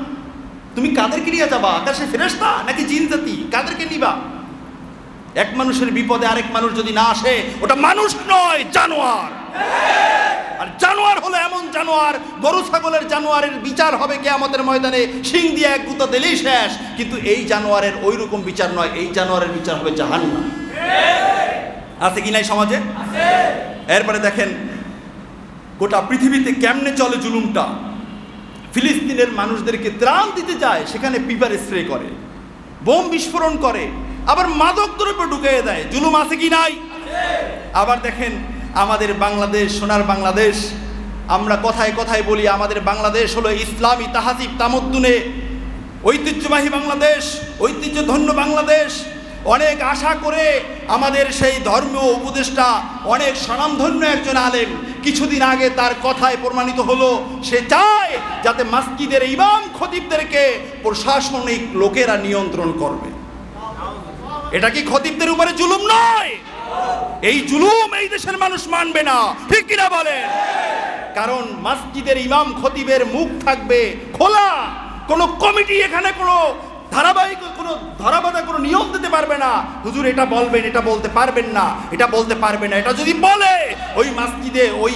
A: তুমি কাদেরকে নিয়ে যাবা? আকাশে ফেরেশতা নাকি জিন জাতি? কাদেরকে নিবা? এক মানুষের বিপদে আরেক মানুষ যদি না আসে, ওটা মানুষ নয়, জানোয়ার। আর জানোয়ার হলো এমন জানোয়ার, গরু ছাগলের জানোয়ারের বিচার হবে কিয়ামতের ময়দানে, শিং দিয়ে এক গুঁতো দিলেই শেষ। কিন্তু এই জানোয়ারের ওই রকম বিচার নয়, এই জানোয়ারের বিচার হবে জাহান্নাম। আছে কি নাই সমাজে? এরপরে দেখেন গোটা পৃথিবীতে কেমনে চলে জুলুমটা। ফিলিস্তিনের মানুষদেরকে ত্রাণ দিতে যায়, সেখানে পিপার স্প্রে করে, বোম বিস্ফোরণ করে, আবার মাদক দ্রব্য ঢুকিয়ে দেয়। জুলুম আছে কি নাই? আবার দেখেন আমাদের বাংলাদেশ, সোনার বাংলাদেশ, আমরা কথায় কথায় বলি আমাদের বাংলাদেশ হলো ইসলামী তাহাজিব তামদ্দুনে ঐতিহ্যবাহী বাংলাদেশ, ঐতিহ্যধন্য বাংলাদেশ। অনেক আশা করে আমাদের সেই ধর্মীয় উপদেষ্টা, অনেক স্বনামধন্য একজন আলেম, কিছুদিন আগে তার কথায় প্রমাণিত হলো, সে চায় যাতে মসজিদের ইমাম খতিবদেরকে প্রশাসনিক লোকেরা নিয়ন্ত্রণ করবে। এটা কি খতিবদের উপরে জুলুম নয়? এই জুলুম এই দেশের মানুষ মানবে না, ঠিক কিনা বলেন? কারণ মসজিদের ইমাম খতিবের মুখ থাকবে খোলা, কোনো কমিটি এখানে কোনো ধারাবাহিক কোনো নিয়ম দিতে পারবে না। হুজুর এটা বলবেন, এটা বলতে পারবেন না, এটা বলতে পারবে না। এটা যদি বলে ওই মসজিদে ওই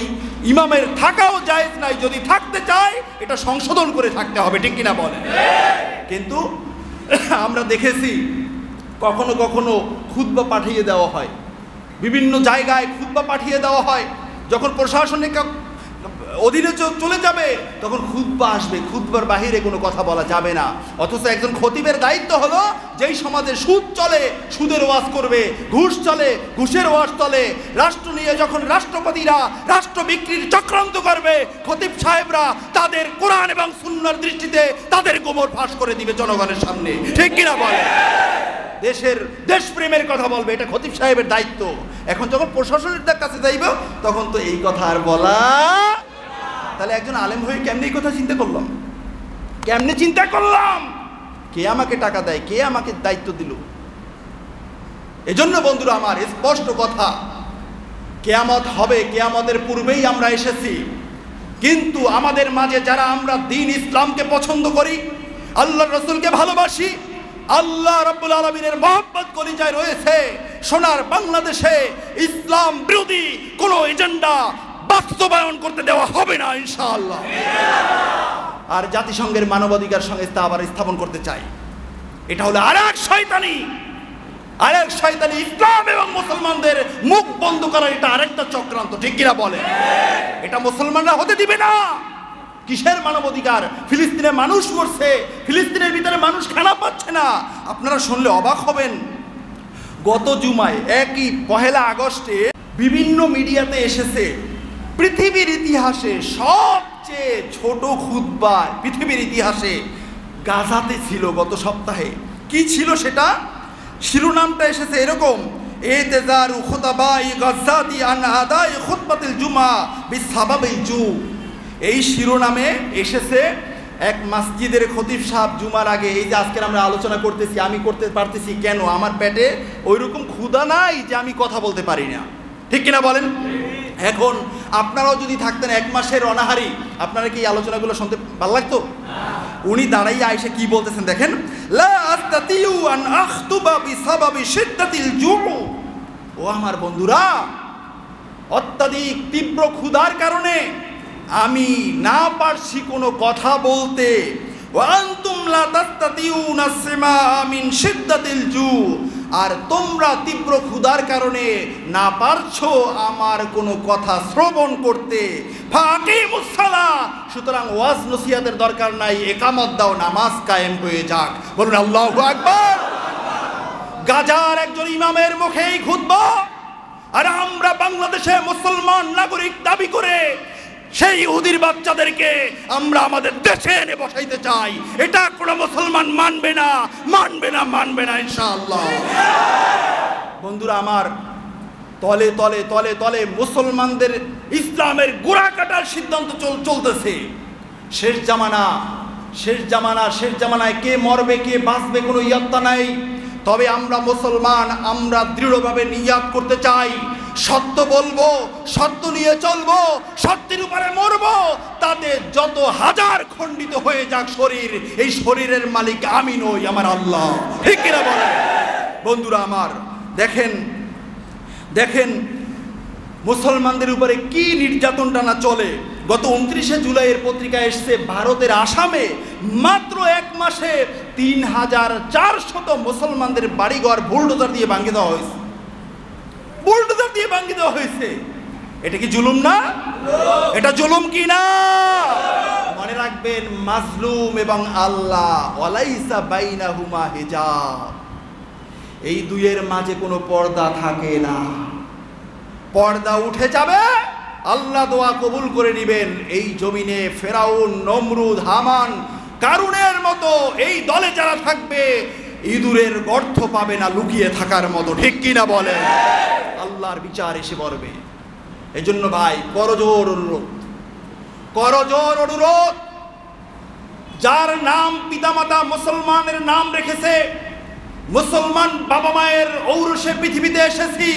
A: ইমামের থাকাও জায়েজ নাই, যদি থাকতে চায় এটা সংশোধন করে থাকতে হবে, ঠিক কিনা বলেন? কিন্তু আমরা দেখেছি কখনো কখনো খুতবা পাঠিয়ে দেওয়া হয়, বিভিন্ন জায়গায় খুতবা পাঠিয়ে দেওয়া হয়। যখন প্রশাসনিক অধীনে চলে যাবে তখন খুতবা আসবে, খুতবার বাহিরে কোনো কথা বলা যাবে না। অথচ একজন খতিবের দায়িত্ব হলো যেই সমাজে সুদ চলে সুদের ওয়াজ করবে, ঘুষ চলে ঘুষের ওয়াজ চলে, রাষ্ট্র নিয়ে যখন রাষ্ট্রপতিরা রাষ্ট্র বিক্রির চক্রান্ত করবে, খতিব সাহেবরা তাদের কোরআন এবং সুন্নাহর দৃষ্টিতে তাদের কোমর ফাঁস করে দিবে জনগণের সামনে, ঠিক কিনা বলে? দেশের দেশপ্রেমের কথা বলবে, এটা খতিব সাহেবের দায়িত্ব। এখন যখন প্রশাসনের কাছে যাইব তখন তো এই কথা আর বলা। তাহলে একজন আলেম হয়ে কেমনে এই কথা চিন্তা করলাম? কেমনে চিন্তা করলাম? কে আমাকে টাকা দেয়? কে আমাকে দায়িত্ব দিল? এজন্য বন্ধুরা আমার, স্পষ্ট কথা, কিয়ামত হবে, কিয়ামতের পূর্বেই আমরা এসেছি। কিন্তু আমাদের মাঝে যারা আমরা দ্বীন ইসলামকে পছন্দ করি, আল্লাহর রাসূলকে ভালোবাসি, আল্লাহ রাব্বুল আলামিনের মহব্বত কলিজায় রয়েছে, সোনার বাংলাদেশে ইসলাম বিরোধী কোনো এজেন্ডা বাস্তবায়ন করতে দেওয়া হবে না ইনশাআল্লাহ। আর জাতিসংঘের মানবাধিকার সংস্থা আবার স্থাপন করতে চাই। এটা হলো আরেক শয়তানি, ইসলাম এবং মুসলমানদের মুখ বন্ধ করার এটা আরেকটা চক্রান্ত, ঠিক কিনা বলে? এটা মুসলমানরা হতে দিবে না। কিসের মানবাধিকার? ফিলিস্তিনে মানুষ মরছে, ফিলিস্তিনের ভিতরে মানুষ খানা পাচ্ছে না। আপনারা শুনলে অবাক হবেন, গত জুমায় একই 1 আগস্টে বিভিন্ন মিডিয়াতে এসেছে পৃথিবীর ইতিহাসে সবচেয়ে ছোট খুতবা পৃথিবীর ইতিহাসে গাজাতে ছিল গত সপ্তাহে। কি ছিল সেটা? শিরোনামটা এসেছে এরকম, এতেজারু খুতাবাই গাজ্জাতি আন আদাই খুতবাতিল জুমা বিসাবাবিল জু। এই শিরোনামে এসেছে এক মসজিদের খতিব সাহেব জুমার আগে, এই যে আজকের আমরা আলোচনা করতেছি, আমি করতে পারতেছি কেন? আমার পেটে ওই রকম ক্ষুধা নাই যে আমি কথা বলতে পারি না, ঠিক কিনা বলেন? এখন আপনারাও যদি থাকতেন 1 মাসের অনাহারি, আপনারা কি এই আলোচনাগুলো শুনতে ভালো লাগতো? উনি দাঁড়াইয়া আইসে কি বলতেছেন দেখেন, লা আস্তাতিউ আন আখতুবা বিসাবাবি শিদ্দাতিল জু। ও আমার বন্ধুরা, অত্যাধিক তীব্র ক্ষুধার কারণে আমি না পারছি কোনো কথা বলতে। ওয়া আনতুম লা তাস্তাতিউনা সিমা মিন শিদ্দাতিল জু, আর তোমরা তীব্র ক্ষুধার কারণে না পারছো আমার কোনো কথা শ্রবণ করতে। ফাকিমুস সালাহ, সুতরাং ওয়াজ নসিহতের দরকার নাই, ইকামত দাও, নামাজ কায়েম হয়ে যাক। বলুন আল্লাহু আকবার। গাজার একজন ইমামের মুখেই খুতবা, আর আমরা বাংলাদেশে মুসলমান নাগরিক দাবি করে সেই ইহুদির বাচ্চাদেরকে আমরা আমাদের দেশে এনে বসাইতে চাই। এটা কোনো মুসলমান মানবে না, মানবে না, মানবে না ইনশাআল্লাহ। বন্ধুরা আমার, তলে তলে তলে তলে মুসলমানদের ইসলামের গোড়া কাটার সিদ্ধান্ত চলতেছে। শেষ জামানা, শেষ জামানা, শেষ জামানায় কে মরবে কে বাঁচবে কোনো ইয়াত্তা নাই। তবে আমরা মুসলমান, আমরা দৃঢ়ভাবে নিয়াত করতে চাই, সত্য বলবো, সত্য নিয়ে চলবো, সত্যের উপরে মরবো। তাতে যত হাজার খণ্ডিত হয়ে যাক শরীর, এই শরীরের মালিক আমি নই, আমার আল্লাহ। ঠিক কিনা বলেন? বন্ধুরা আমার, দেখেন দেখেন মুসলমানদের উপরে কি নির্যাতনটা না চলে। গত 29শে জুলাইয়ের পত্রিকায় এসছে, ভারতের আসামে মাত্র 1 মাসে 3400 মুসলমানদের বাড়িঘর বুলডোজার দিয়ে ভাঙিয়ে দেওয়া হয়েছে। বুলডোজার দিয়ে ভাঙিয়ে দেওয়া হয়েছে। এটা কি জুলুম না? এটা জুলুম কি না? মনে রাখবেন, মাজলুম এবং আল্লাহ, ওয়ালাইসা বাইনাহুমা হিজাব, এই দুইয়ের মাঝে কোনো পর্দা থাকে না। পর্দা উঠে যাবে, আল্লাহ দোয়া কবুল করে নেবেন। এই জমিনে ফেরাউন, নমরুদ, হামান, কারুনের মতো এই দলে যারা থাকবে, ইঁদুরের গর্ত পাবে না লুকিয়ে থাকার মতো। ঠিক কিনা বলে? আল্লাহর বিচার এসে পড়বে। এজন্য ভাই, করজোর অনুরোধ, করজোর অনুরোধ, যার নাম পিতামাতা মুসলমানের নাম রেখেছে, মুসলমান বাবা মায়ের ঔরসে পৃথিবীতে এসেছি,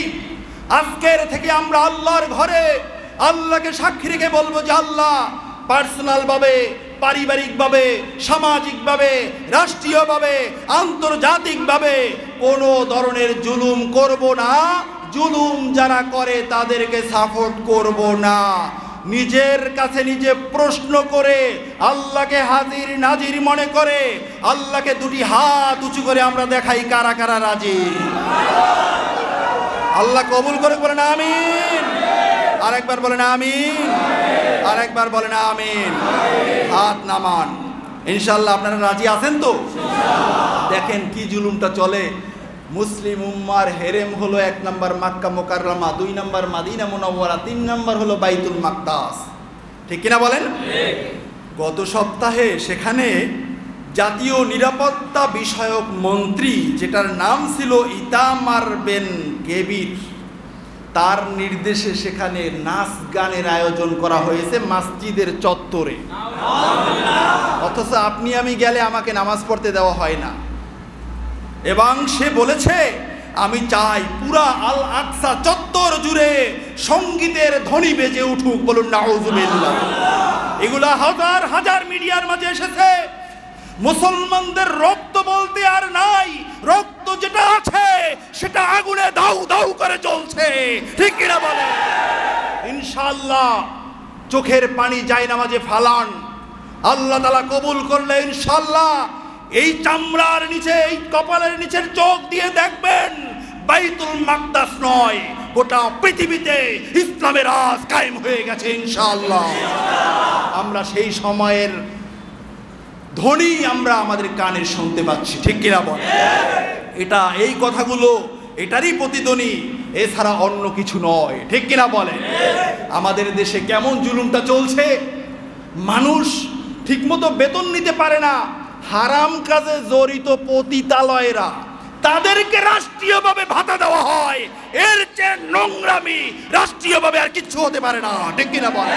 A: আজকের থেকে আমরা আল্লাহর ঘরে আল্লাহকে সাক্ষী রেখে বলবো যে আল্লাহ, পার্সোনাল ভাবে, পারিবারিকভাবে, সামাজিকভাবে, রাষ্ট্রীয়ভাবে, আন্তর্জাতিকভাবে কোনো ধরনের জুলুম করব না। জুলুম যারা করে তাদেরকে সাপোর্ট করব না। নিজের কাছে নিজে প্রশ্ন করে, আল্লাহকে হাজির নাজির মনে করে, আল্লাহকে দুটি হাত উঁচু করে আমরা দেখাই কারা কারা রাজি। আল্লাহ কবুল করে বলেন আমিন। আরেকবার বলেন আমিন। আরেকবার বলেন আমিন। হাত নামান। ইনশাআল্লাহ আপনারা রাজি আছেন তো? দেখেন কি জুলুমটা চলে। মুসলিম উম্মার হেরেম হলো 1 নম্বর মক্কা মুকাররমা, 2 নম্বর মদিনা মুনাওয়ারা, 3 নম্বর হলো বাইতুল মাকদাস। ঠিক কিনা বলেন? গত সপ্তাহে সেখানে জাতীয় নিরাপত্তা বিষয়ক মন্ত্রী, যেটার নাম ছিল ইতামার বেন গেবির, তার নির্দেশে সেখানে নাচ গানের আয়োজন করা হয়েছে মসজিদের চত্বরে। অথচ আপনি আমি গেলে আমাকে নামাজ পড়তে দেওয়া হয় না। এবং সে বলেছে, আমি চাই পুরা আল আকসা চত্বর জুড়ে সঙ্গীতের ধ্বনি বেজে উঠুক। বলুন নাউজুবিল্লাহ। এগুলা হাজার হাজার মিডিয়ার মাঝে এসেছে। মুসলমানদের রক্ত বলতে আর নাই, রক্ত যেটা আছে সেটা আগুনে দাউ দাউ করে জ্বলছে। ঠিক কিনা বলে? ইনশাআল্লাহ চোখের পানি যায় নামাজে ফালান, আল্লাহ তাআলা কবুল করলে ইনশাআল্লাহ এই চামড়ার নিচে, এই কপালের নিচের চোখ দিয়ে দেখবেন বাইতুল মাকদাস নয়, গোটা পৃথিবীতে ইসলামের রাজ কায়েম হয়ে গেছে ইনশাআল্লাহ। আমরা সেই সময়ের ধ্বনি আমরা আমাদের কানে শুনতে পাচ্ছি। ঠিক কিনা বলে? এটা, এই কথাগুলো এটারই প্রতিধ্বনি, এছাড়া অন্য কিছু নয়। ঠিক কিনা বলে? আমাদের দেশে কেমন জুলুমটা চলছে। মানুষ ঠিকমতো বেতন নিতে পারে না, হারাম কাজে জড়িত পতিতালয়েরা, তাদেরকে রাষ্ট্রীয়ভাবে ভাতা দেওয়া হয়। এর চেয়ে নোংরামি রাষ্ট্রীয়ভাবে আর কিচ্ছু হতে পারে না। ঠিক কিনা বলে?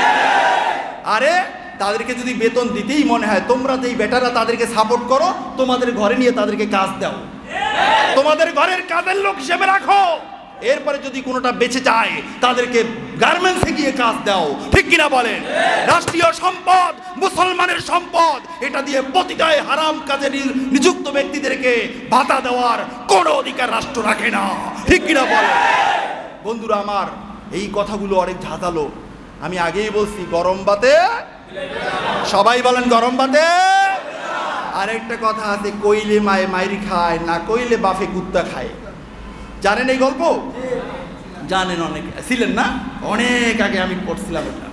A: আরে তাদেরকে যদি বেতন দিতেই মনে হয়, তোমরা যেই বেটারা তাদেরকে সাপোর্ট করো, তোমাদের ঘরে নিয়ে তাদেরকে কাজ দাও, তোমাদের ঘরের কাজের লোক হিসেবে রাখো। এরপরে যদি কোনোটা বেঁচে যায় তাদেরকে গার্মেন্টসে গিয়ে কাজ দাও, ঠিক কিনা বলেন? রাষ্ট্রীয় সম্পদ মুসলমানের সম্পদ, এটা দিয়ে পতিতায় হারাম কাজে নিযুক্ত ব্যক্তিদেরকে ভাতা দেওয়ার কোনো অধিকার রাষ্ট্র রাখে না, ঠিক কিনা বলেন? বন্ধুরা আমার, এই কথাগুলো অনেক ঝাঁঝালো। আমি আগেই বলছি, গরম ভাতে সবাই বলেন গরম ভাতে। আরেকটা কথা আছে, কইলে মায়ে মাইরি খায়, না কইলে বাফে কুত্তা খায়। জানেন এই গল্প? জানেন, অনেক ছিলেন না, অনেক আগে আমি পড়ছিলাম এটা।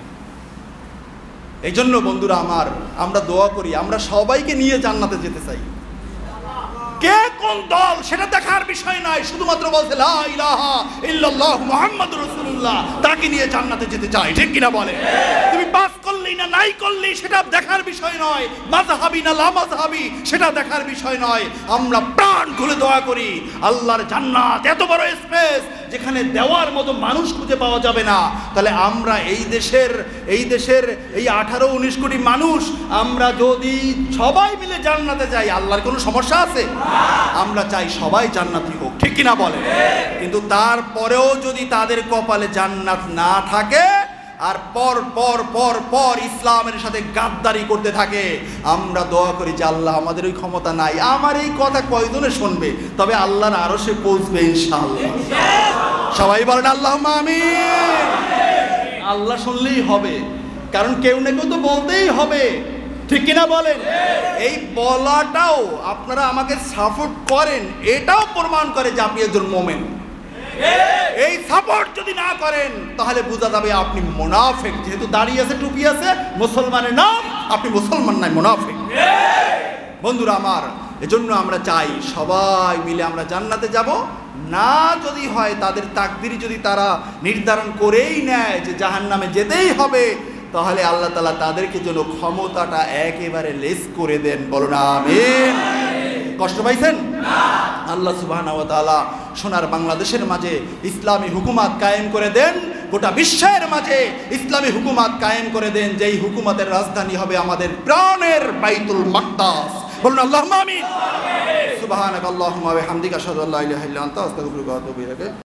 A: এই জন্য বন্ধুরা আমার, আমরা দোয়া করি, আমরা সবাইকে নিয়ে জান্নাতে যেতে চাই। কে কোন দল সেটা দেখার বিষয় নয়, শুধুমাত্র বলছে লা ইলাহা ইল্লাল্লাহ মুহাম্মাদুর রাসূলুল্লাহ, তাকে নিয়ে জান্নাতে যেতে চাই, ঠিক কিনা বলে? তুমি পাস করলি না নাই করলি সেটা দেখার বিষয় নয়, মাযহাবি না লামাযহাবি সেটা দেখার বিষয় নয়। আমরা প্রাণ খুলে দোয়া করি আল্লাহর জান্নাত এত বড় স্পেস যেখানে দেওয়ার মতো মানুষ খুঁজে পাওয়া যাবে না। তাহলে আমরা এই দেশের এই 18-19 কোটি মানুষ, আমরা যদি সবাই মিলে জান্নাতে যাই, আল্লাহর কোনো সমস্যা আছে? আমরা চাই সবাই জান্নাতি হোক, ঠিক কিনা বলে? কিন্তু তারপরেও যদি তাদের কপালে জান্নাত না থাকে আর পর পর পর পর ইসলামের সাথে গাদ্দারি করতে থাকে, আমরা দোয়া করি যে আল্লাহ, আমাদের ওই ক্ষমতা নাই, আমার এই কথা কয়জনে শুনবে, তবে আল্লাহর আরশে পৌঁছবে ইনশাআল্লাহ। সবাই বলেন আল্লাহুম্মা আমিন। আল্লাহ শুনলেই হবে, কারণ কেউ না কেউ তো বলতেই হবে, ঠিক কিনা বলেন? এই বলাটাও আপনারা আমাকে সাপোর্ট করেন, এটাও প্রমাণ করে যে আপনি একজন মুমিন। এই সাপোর্ট যদি না করেন তাহলে বোঝা যাবে আপনি মুনাফিক। যেহেতু দাড়ি আছে, টুপি আছে, মুসলমানের নাম, আপনি মুসলমান নাই, মুনাফিক। বন্ধুরা আমার, এজন্য আমরা চাই সবাই মিলে আমরা জান্নাতে যাব। না যদি হয়, তাদের তাকদীর যদি তারা নির্ধারণ করেই নেয় যে জাহান্নামে যেতেই হবে, তাহলে আল্লাহ তাআলা তাদেরকে যেন ক্ষমতাটা একেবারে লেস করে দেন। বলুন আমিন। কষ্ট পাইছেন? আল্লাহ সুবহানাহু ওয়া তাআলা সোনার বাংলাদেশের মাঝে ইসলামী হুকুমত কায়েম করে দেন, গোটা বিশ্বের মাঝে ইসলামী হুকুমত কায়েম করে দেন, যেই হুকুমতের রাজধানী হবে আমাদের প্রাণের বাইতুল মাকদাস। বলুন আল্লাহুম্মা আমিন। সুবহানাকাল্লাহুম্মা ওয়া বিহামদিকা আশহাদু আল্লা ইলাহা ইল্লা আনতা আস্তাগফিরুকা ওয়া আতুবু ইলাইক।